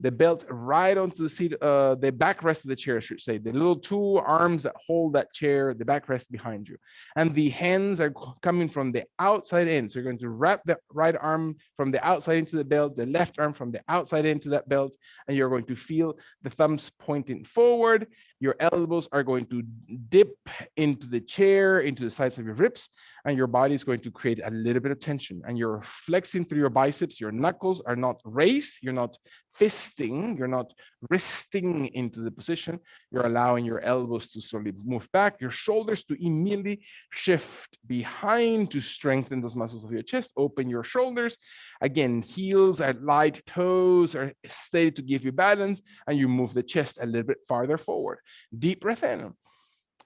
the belt right onto the seat, the backrest of the chair, I should say, the little two arms that hold that chair, the backrest behind you. And the hands are coming from the outside in. So you're going to wrap the right arm from the outside into the belt, the left arm from the outside into that belt, and you're going to feel the thumbs pointing forward. Your elbows are going to dip into the chair, into the sides of your ribs, and your body is going to create a little bit of tension. And you're flexing through your biceps. Your knuckles are not raised. You're not fisting. You're not wristing into the position. You're allowing your elbows to slowly move back, your shoulders to immediately shift behind to strengthen those muscles of your chest. Open your shoulders. Again, heels are light, toes are steady to give you balance, and you move the chest a little bit farther forward. Deep breath in.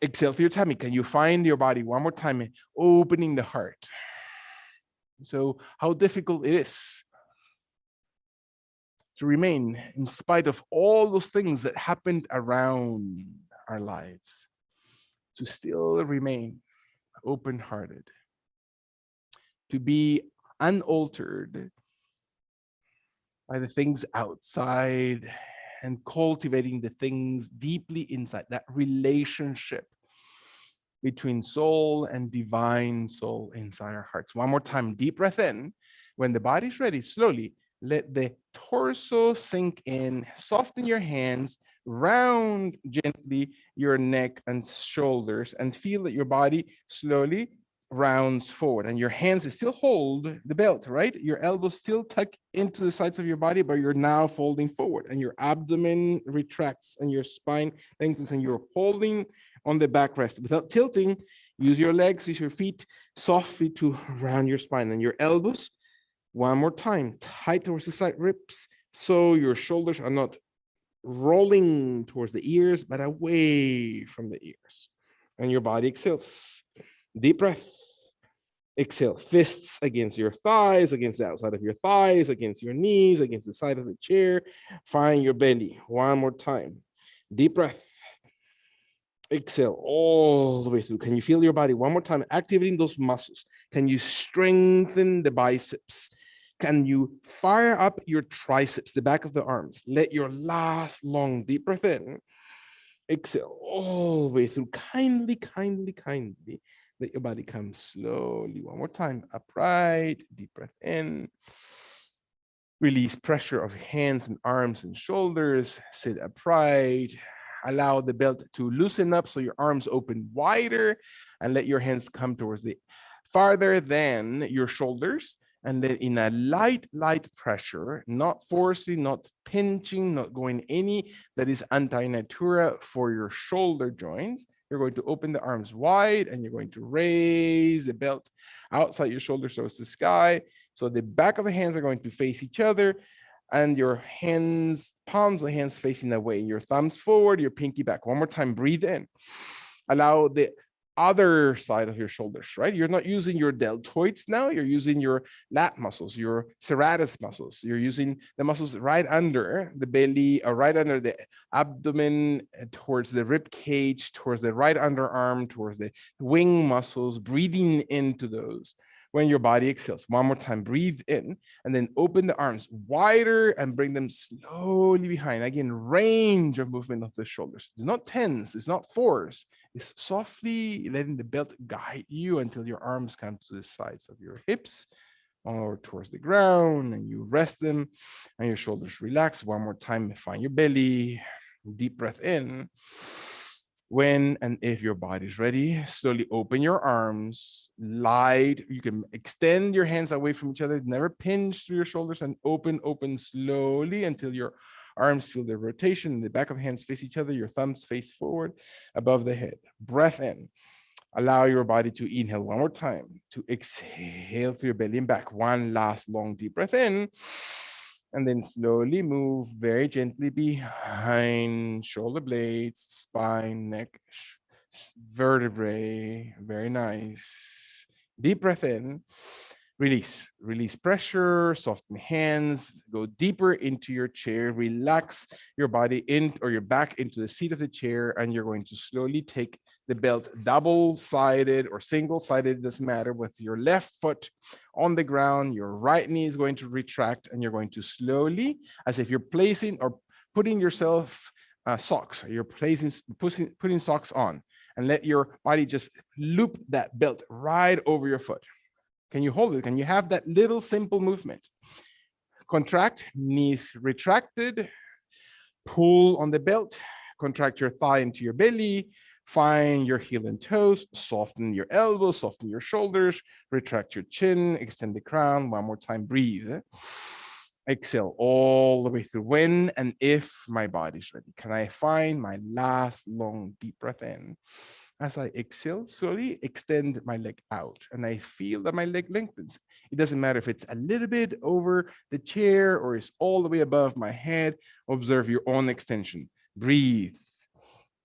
Exhale through your tummy. Can you find your body one more time, opening the heart? So how difficult it is to remain in spite of all those things that happened around our lives, to still remain open-hearted, to be unaltered by the things outside and cultivating the things deeply inside, that relationship between soul and divine soul inside our hearts. One more time, deep breath in. When the body's ready, slowly let the torso sink in, soften your hands, round gently your neck and shoulders, and feel that your body slowly rounds forward, and your hands still hold the belt, right? Your elbows still tuck into the sides of your body, but you're now folding forward, and your abdomen retracts and your spine lengthens, and you're holding on the backrest without tilting. Use your legs, use your feet softly to round your spine, and your elbows, one more time, tight towards the side ribs, so your shoulders are not rolling towards the ears, but away from the ears. And your body exhales. Deep breath. Exhale. Fists against your thighs, against the outside of your thighs, against your knees, against the side of the chair. Find your belly. One more time. Deep breath. Exhale all the way through. Can you feel your body one more time, activating those muscles? Can you strengthen the biceps? Can you fire up your triceps, the back of the arms? Let your last long deep breath in. Exhale all the way through. Kindly, kindly, kindly. Let your body come slowly. One more time. Upright. Deep breath in. Release pressure of hands and arms and shoulders. Sit upright. Allow the belt to loosen up so your arms open wider, and let your hands come towards the farther than your shoulders. And then in a light pressure, not forcing, not pinching, not going any that is anti-natura for your shoulder joints. You're going to open the arms wide, and you're going to raise the belt outside your shoulders towards the sky. So the back of the hands are going to face each other, and your hands, palms of the hands facing away. Your thumbs forward, your pinky back. One more time, breathe in. Allow the other side of your shoulders, right? You're not using your deltoids now, you're using your lat muscles, your serratus muscles. You're using the muscles right under the belly, or right under the abdomen, towards the rib cage, towards the right underarm, towards the wing muscles, breathing into those. When your body exhales, one more time, breathe in, and then open the arms wider and bring them slowly behind. Again, range of movement of the shoulders. It's not tense, it's not force. It's softly letting the belt guide you until your arms come to the sides of your hips or towards the ground, and you rest them and your shoulders relax. One more time, find your belly, deep breath in. When and if your body's ready, slowly open your arms, light. You can extend your hands away from each other, never pinch through your shoulders, and open slowly until your arms feel the rotation. The back of hands face each other, your thumbs face forward above the head. Breath in. Allow your body to inhale one more time, to exhale through your belly and back. One last long deep breath in. And then slowly move very gently behind shoulder blades, spine, neck, vertebrae. Very nice. Deep breath in. Release pressure, soften hands, go deeper into your chair, relax your body in or your back into the seat of the chair, and you're going to slowly take the belt double-sided or single-sided, doesn't matter, with your left foot on the ground, your right knee is going to retract, and you're going to slowly, as if you're placing or putting yourself socks, you're putting socks on, and let your body just loop that belt right over your foot. Can you hold it? Can you have that little simple movement? Contract, knees retracted, pull on the belt, contract your thigh into your belly, find your heel and toes, soften your elbows, soften your shoulders, retract your chin, extend the crown. One more time, breathe. Exhale all the way through. When and if my body's ready, can I find my last long deep breath in? As I exhale, slowly extend my leg out, and I feel that my leg lengthens. It doesn't matter if it's a little bit over the chair or it's all the way above my head. Observe your own extension. Breathe.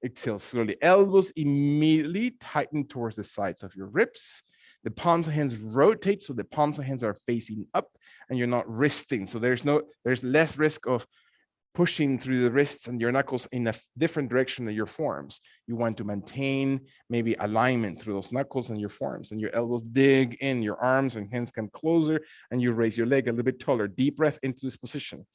Exhale slowly. Elbows immediately tighten towards the sides of your ribs. The palms of hands rotate, so the palms of hands are facing up, and you're not wristing. So there's less risk of pushing through the wrists and your knuckles in a different direction than your forearms. You want to maintain maybe alignment through those knuckles and your forearms, and your elbows dig in, your arms and hands come closer, and you raise your leg a little bit taller. Deep breath into this position.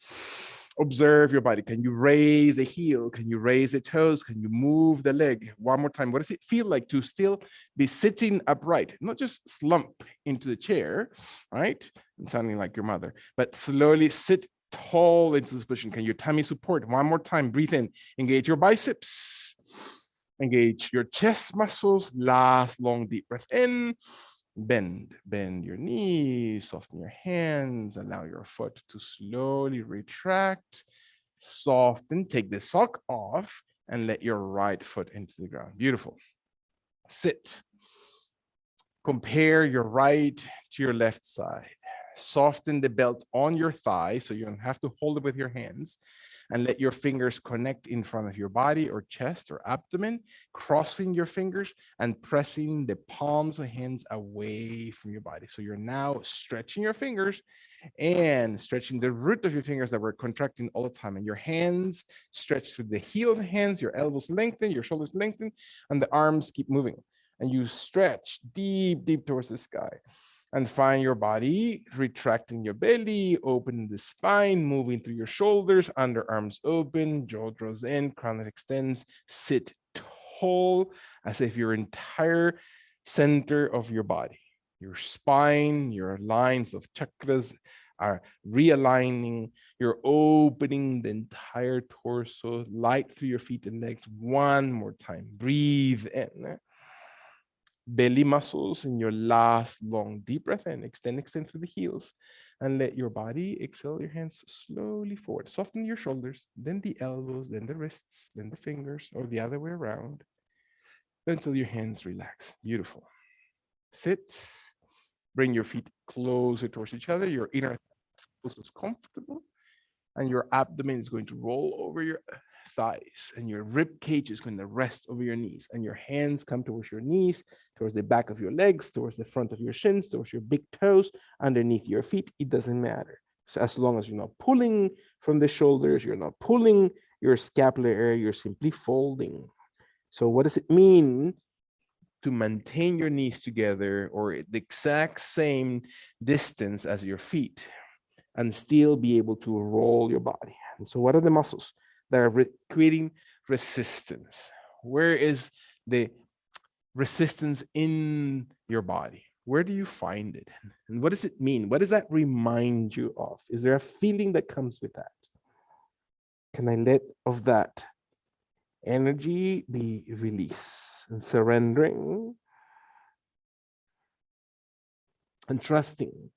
Observe your body. Can you raise the heel? Can you raise the toes? Can you move the leg? One more time. What does it feel like to still be sitting upright? Not just slump into the chair, right? I'm sounding like your mother, but slowly sit tall into this position. Can your tummy support? One more time. Breathe in. Engage your biceps. Engage your chest muscles. Last long deep breath in. Bend your knees, soften your hands, allow your foot to slowly retract, soften, take the sock off, and let your right foot into the ground. Beautiful. Sit. Compare your right to your left side. Soften the belt on your thigh so you don't have to hold it with your hands, and let your fingers connect in front of your body or chest or abdomen, crossing your fingers and pressing the palms of hands away from your body. So you're now stretching your fingers and stretching the root of your fingers that were contracting all the time, and your hands stretch through the heel of the hands, your elbows lengthen, your shoulders lengthen, and the arms keep moving. And you stretch deep towards the sky. And find your body retracting your belly, opening the spine, moving through your shoulders, underarms open, jaw draws in, crown extends. Sit tall as if your entire center of your body, your spine, your lines of chakras are realigning. You're opening the entire torso, light through your feet and legs. One more time. Breathe in. Belly muscles in your last long deep breath in. Extend through the heels, and let your body exhale your hands slowly forward. Soften your shoulders, then the elbows, then the wrists, then the fingers, or the other way around, until your hands relax. Beautiful. Sit. Bring your feet closer towards each other. Your inner is comfortable, and your abdomen is going to roll over your thighs, and your rib cage is going to rest over your knees, and your hands come towards your knees, towards the back of your legs, towards the front of your shins, towards your big toes, underneath your feet. It doesn't matter. So as long as you're not pulling from the shoulders, you're not pulling your scapular area, you're simply folding. So what does it mean to maintain your knees together or the exact same distance as your feet and still be able to roll your body? And so what are the muscles that are creating resistance? Where is the resistance in your body? Where do you find it? And what does it mean? What does that remind you of? Is there a feeling that comes with that? Can I let of that energy be released and surrendering and trusting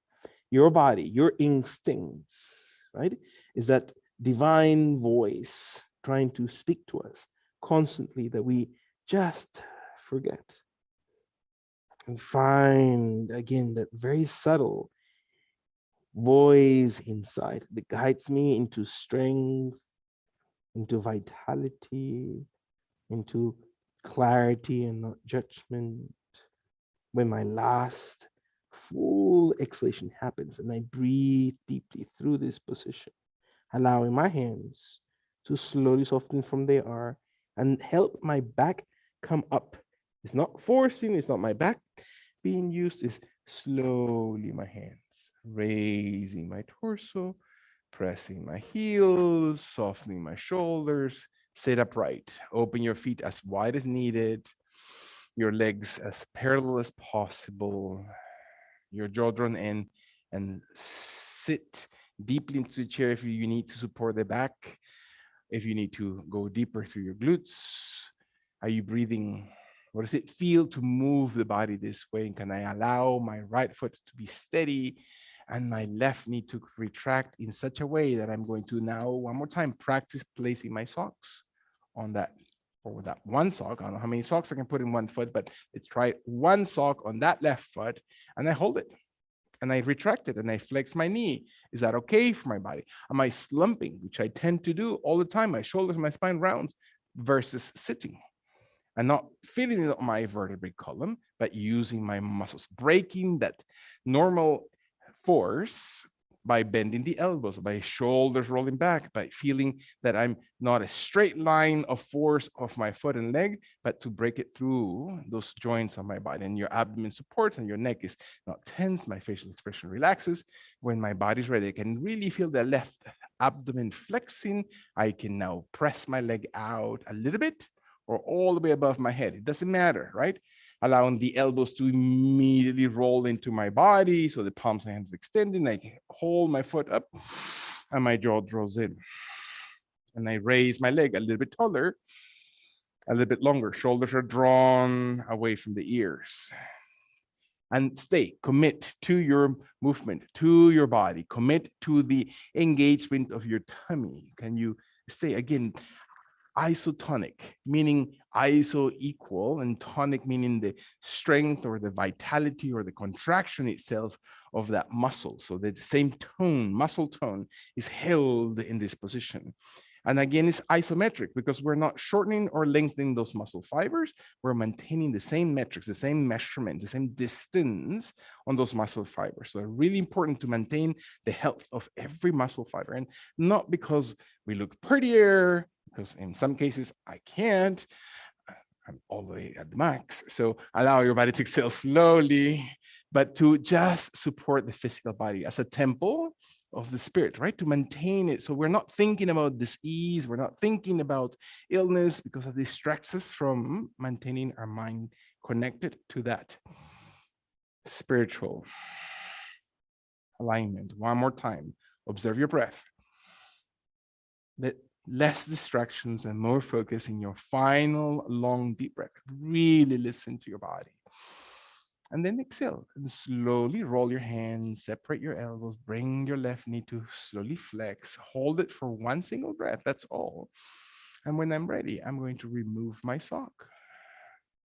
your body, your instincts, right? Is that divine voice trying to speak to us constantly that we just forget. And find again that very subtle voice inside that guides me into strength, into vitality, into clarity and not judgment. When my last full exhalation happens and I breathe deeply through this position, allowing my hands to slowly soften from they are and help my back come up. It's not forcing, it's not my back being used, it's slowly my hands raising my torso, pressing my heels, softening my shoulders, sit upright, open your feet as wide as needed, your legs as parallel as possible, your jaw drawn in, and sit deeply into the chair if you need to support the back, if you need to go deeper through your glutes. Are you breathing? What does it feel to move the body this way? And can I allow my right foot to be steady and my left knee to retract in such a way that I'm going to now, one more time, practice placing my socks on that, or that one sock. I don't know how many socks I can put in one foot, but let's try one sock on that left foot, and I hold it and I retract it and I flex my knee. Is that okay for my body? Am I slumping, which I tend to do all the time? My shoulders, my spine rounds versus sitting and not feeling it on my vertebrae column, but using my muscles, breaking that normal force by bending the elbows, by shoulders rolling back, by feeling that I'm not a straight line of force of my foot and leg, but to break it through those joints on my body. And your abdomen supports and your neck is not tense. My facial expression relaxes. When my body's ready, I can really feel the left abdomen flexing. I can now press my leg out a little bit or all the way above my head. It doesn't matter, right? Allowing the elbows to immediately roll into my body. So the palms of my hands extending. I hold my foot up and my jaw draws in. And I raise my leg a little bit taller, a little bit longer. Shoulders are drawn away from the ears. And stay, commit to your movement, to your body, commit to the engagement of your tummy. Can you stay? Again, isotonic, meaning iso equal, and tonic meaning the strength or the vitality or the contraction itself of that muscle. So that the same tone, muscle tone, is held in this position. And again, it's isometric because we're not shortening or lengthening those muscle fibers. We're maintaining the same metrics, the same measurement, the same distance on those muscle fibers. So really important to maintain the health of every muscle fiber. And not because we look prettier, because in some cases I can't, I'm all the way at the max. So allow your body to exhale slowly, but to just support the physical body as a temple of the spirit, right? To maintain it. So we're not thinking about disease, we're not thinking about illness because it distracts us from maintaining our mind connected to that spiritual alignment. One more time, observe your breath. Let less distractions and more focus in your final long deep breath. Really listen to your body. And then exhale and slowly roll your hands, separate your elbows, bring your left knee to slowly flex, hold it for one single breath, that's all. And when I'm ready, I'm going to remove my sock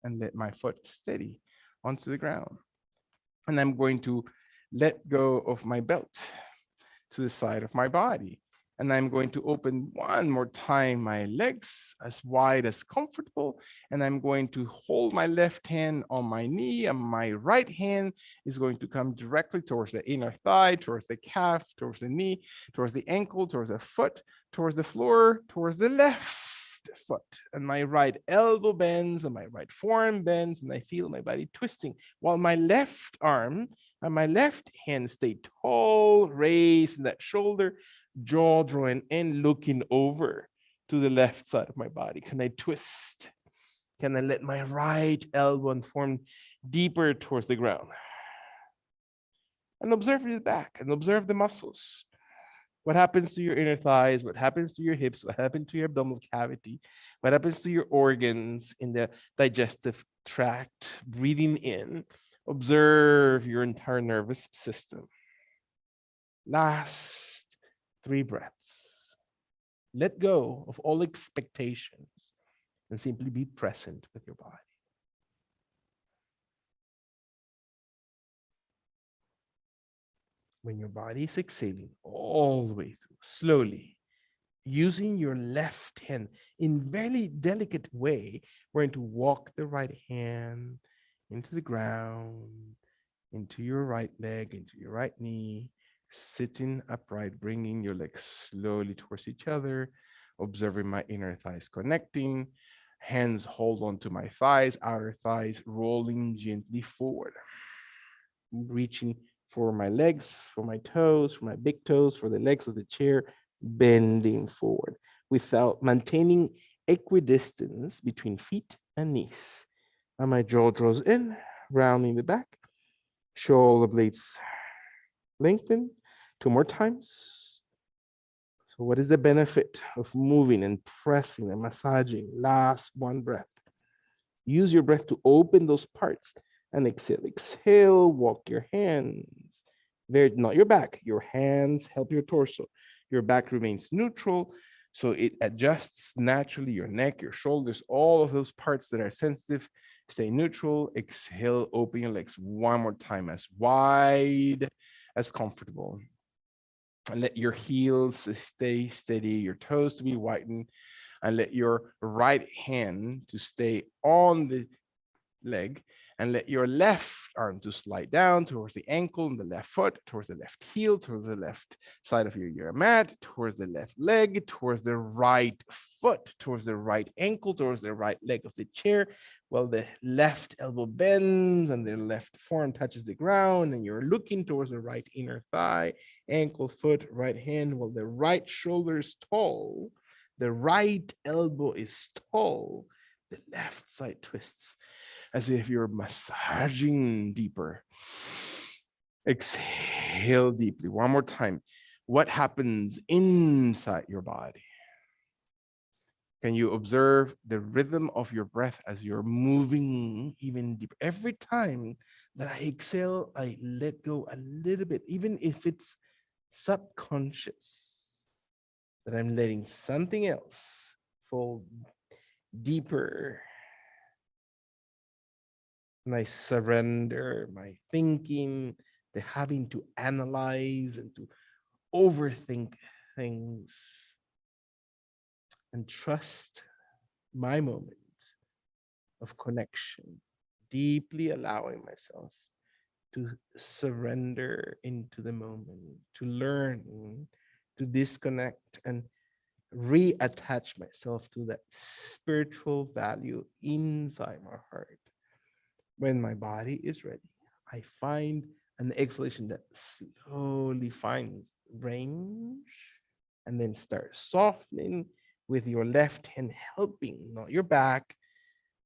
and let my foot steady onto the ground. And I'm going to let go of my belt to the side of my body. And I'm going to open one more time my legs as wide as comfortable. And I'm going to hold my left hand on my knee, and my right hand is going to come directly towards the inner thigh, towards the calf, towards the knee, towards the ankle, towards the foot, towards the floor, towards the left foot. And my right elbow bends and my right forearm bends, and I feel my body twisting while my left arm and my left hand stay tall, raised in that shoulder, jaw drawing in, looking over to the left side of my body. Can I twist? Can I let my right elbow and forearm deeper towards the ground? And observe the back and observe the muscles. What happens to your inner thighs? What happens to your hips? What happens to your abdominal cavity? What happens to your organs in the digestive tract? Breathing in, observe your entire nervous system. Last 3 breaths. Let go of all expectations and simply be present with your body. When your body is exhaling all the way through, slowly, using your left hand in very delicate way, we're going to walk the right hand into the ground, into your right leg, into your right knee, sitting upright, bringing your legs slowly towards each other, observing my inner thighs connecting, hands hold on to my thighs, outer thighs rolling gently forward, reaching for my legs, for my toes, for my big toes, for the legs of the chair, bending forward without maintaining equidistance between feet and knees. And my jaw draws in, rounding the back, shoulder blades lengthen. 2 more times. So what is the benefit of moving and pressing and massaging? Last one breath. Use your breath to open those parts and exhale. Exhale, walk your hands. There, not your back. Your hands help your torso. Your back remains neutral, so it adjusts naturally. Your neck, your shoulders, all of those parts that are sensitive, stay neutral. Exhale, open your legs one more time, as wide as comfortable. And let your heels stay steady, your toes to be whitened, and let your right hand to stay on the leg, and let your left arm to slide down towards the ankle and the left foot, towards the left heel, towards the left side of your yoga mat, towards the left leg, towards the right foot, towards the right ankle, towards the right leg of the chair, while the left elbow bends and the left forearm touches the ground, and you're looking towards the right inner thigh, ankle, foot, right hand, while the right shoulder is tall, the right elbow is tall, the left side twists, as if you're massaging deeper. Exhale deeply. One more time. What happens inside your body? Can you observe the rhythm of your breath as you're moving even deeper? Every time that I exhale, I let go a little bit, even if it's subconscious, that I'm letting something else fall deeper. And I surrender my thinking, the having to analyze and to overthink things, and trust my moment of connection, deeply allowing myself to surrender into the moment, to learn, to disconnect and reattach myself to that spiritual value inside my heart. When my body is ready, I find an exhalation that slowly finds range and then start softening with your left hand helping, not your back,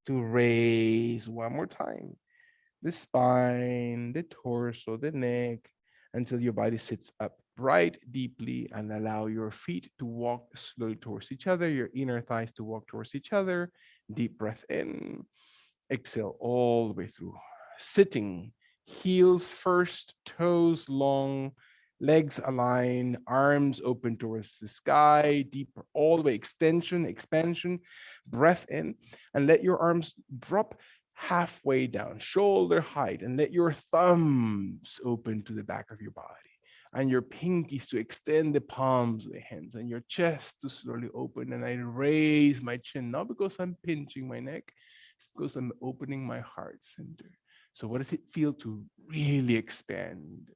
to raise one more time the spine, the torso, the neck, until your body sits upright deeply, and allow your feet to walk slowly towards each other, your inner thighs to walk towards each other. Deep breath in. Exhale all the way through. Sitting, heels first, toes long, legs aligned, arms open towards the sky, deep all the way, extension, expansion, breath in, and let your arms drop halfway down, shoulder height, and let your thumbs open to the back of your body, and your pinkies to extend the palms of the hands, and your chest to slowly open. And I raise my chin, not because I'm pinching my neck, it's because I'm opening my heart center. So what does it feel to really expand?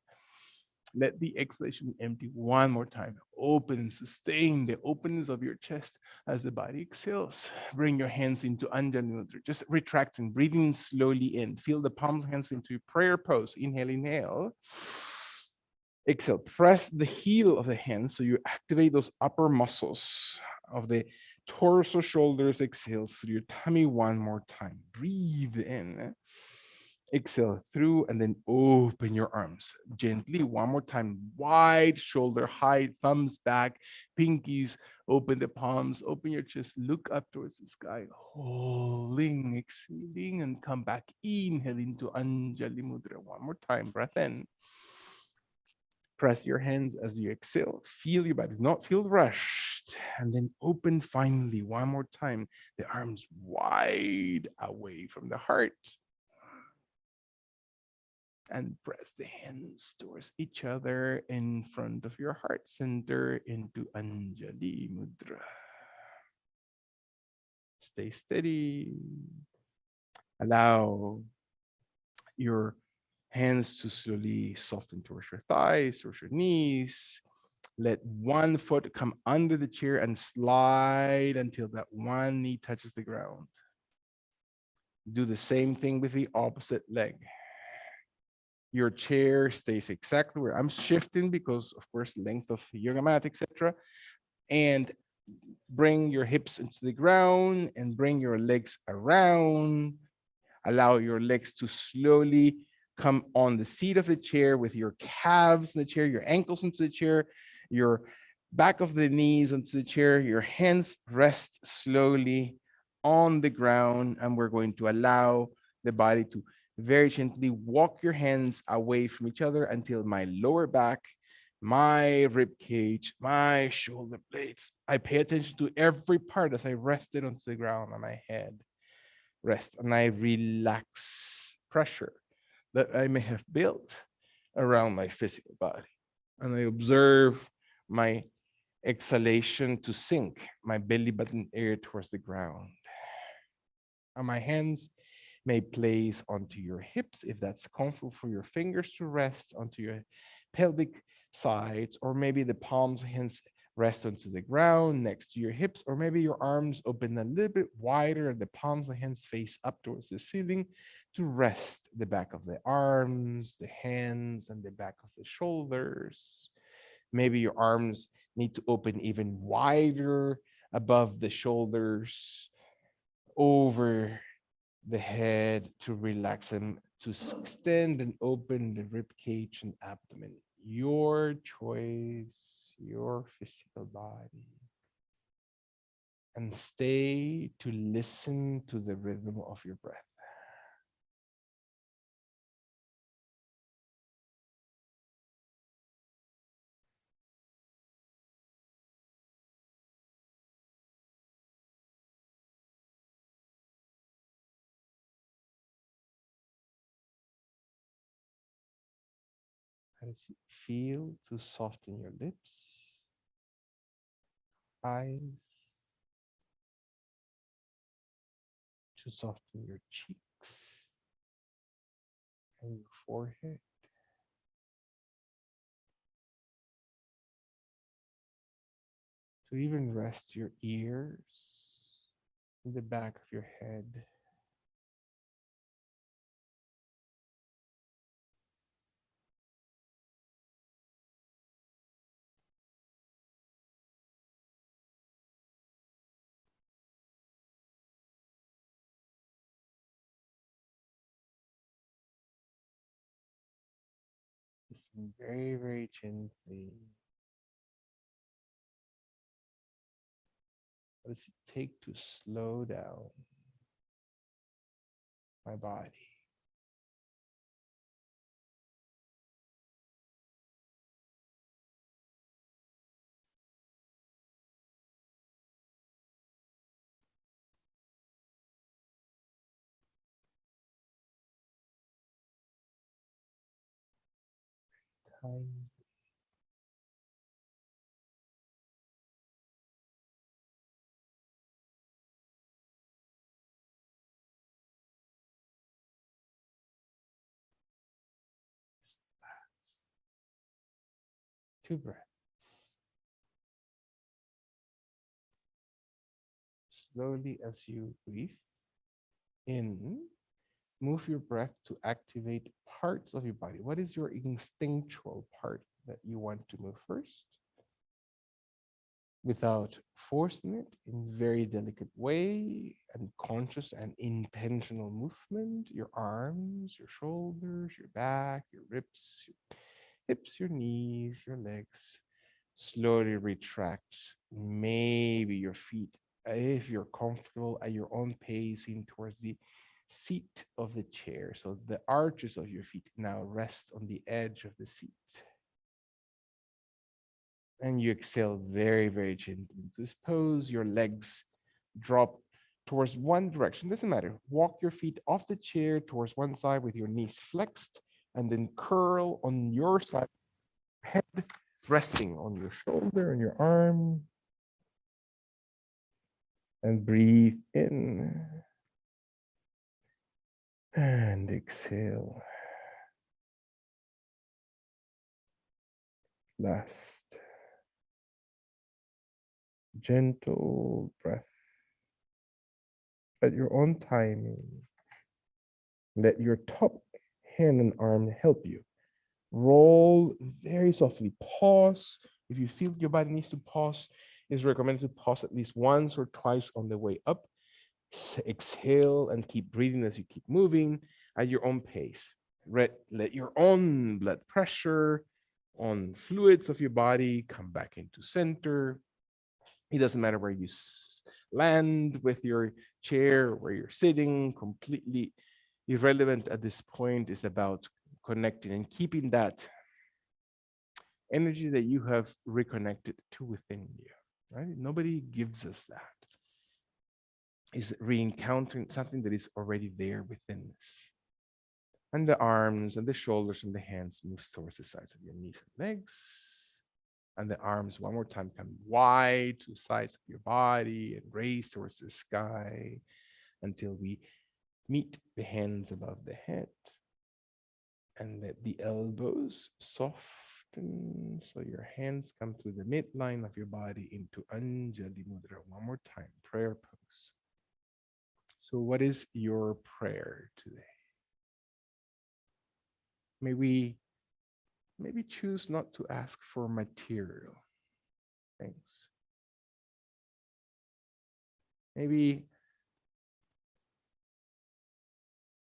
Let the exhalation empty one more time. Open, sustain the openness of your chest as the body exhales. Bring your hands into Anjali Mudra. Just retracting, breathing slowly in. Feel the palms of hands into prayer pose. Inhale, inhale. Exhale, press the heel of the hands so you activate those upper muscles of the torso, shoulders. Exhale through your tummy one more time. Breathe in. Exhale through, and then open your arms gently one more time. Wide shoulder height, thumbs back, pinkies, open the palms, open your chest, look up towards the sky, holding, exhaling, and come back. Inhale into Anjali Mudra one more time. Breath in. Press your hands as you exhale. Feel your body, not feel rushed. And then open finally one more time. The arms wide away from the heart. And press the hands towards each other in front of your heart center into Anjali Mudra. Stay steady. Allow your hands to slowly soften towards your thighs, towards your knees. Let one foot come under the chair and slide until that one knee touches the ground. Do the same thing with the opposite leg. Your chair stays exactly where I'm shifting because, of course, length of yoga mat, etc. And bring your hips into the ground and bring your legs around. Allow your legs to slowly come on the seat of the chair with your calves in the chair, your ankles into the chair, your back of the knees into the chair, your hands rest slowly on the ground. And we're going to allow the body to very gently walk your hands away from each other until my lower back, my rib cage, my shoulder blades. I pay attention to every part as I rest it onto the ground on my head. Rest and I relax pressure that I may have built around my physical body. And I observe my exhalation to sink my belly button area towards the ground. And my hands may place onto your hips if that's comfortable for your fingers to rest onto your pelvic sides, or maybe the palms of hands rest onto the ground next to your hips, or maybe your arms open a little bit wider and the palms of the hands face up towards the ceiling to rest the back of the arms, the hands, and the back of the shoulders. Maybe your arms need to open even wider above the shoulders, over the head to relax them, to extend and open the rib cage and abdomen. Your choice, your physical body. And stay to listen to the rhythm of your breath. How does it feel to soften your lips, eyes, to soften your cheeks and your forehead? To even rest your ears in the back of your head. Listen very, very gently. What does it take to slow down my body? Time. Two breaths. Slowly as you breathe in, move your breath to activate parts of your body. What is your instinctual part that you want to move first? Without forcing it, in very delicate way and conscious and intentional movement, your arms, your shoulders, your back, your ribs, your hips, your knees, your legs. Slowly retract. Maybe your feet, if you're comfortable, at your own pacing towards the seat of the chair. So the arches of your feet now rest on the edge of the seat. And you exhale very, very gently into this pose. Your legs drop towards one direction. Doesn't matter. Walk your feet off the chair towards one side with your knees flexed. and then curl on your side, head resting on your shoulder and your arm. And breathe in and exhale. Last gentle breath at your own timing. Let your top hand and arm help you. Roll very softly. Pause. If you feel your body needs to pause, it's recommended to pause at least once or twice on the way up. Exhale and keep breathing as you keep moving at your own pace. Let your own blood pressure on fluids of your body come back into center. It doesn't matter where you land with your chair, where you're sitting, completely irrelevant at this point. Is about connecting and keeping that energy that you have reconnected to within you, right? Nobody gives us that. Is re-encountering something that is already there within us. And the arms and the shoulders and the hands move towards the sides of your knees and legs. And the arms, one more time, come wide to the sides of your body and raise towards the sky until we meet the hands above the head. And let the elbows soften so your hands come through the midline of your body into Anjali Mudra. One more time, prayer pose. So what is your prayer today? May we maybe choose not to ask for material things. Maybe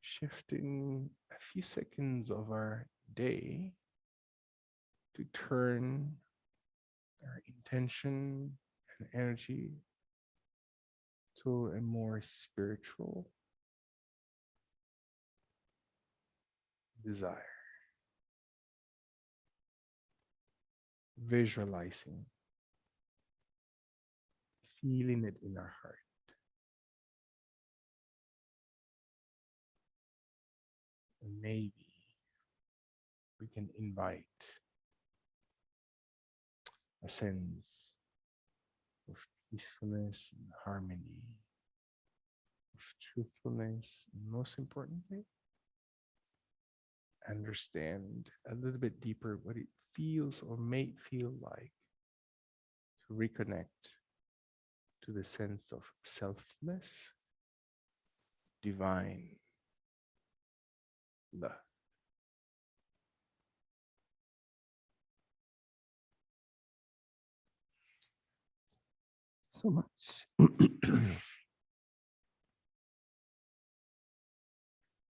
shifting a few seconds of our day to turn our intention and energy to a more spiritual desire. Visualizing, feeling it in our heart. And maybe we can invite a sense of peacefulness and harmony, of truthfulness, and most importantly, understand a little bit deeper what it feels or may feel like to reconnect to the sense of selfless, divine love. So much.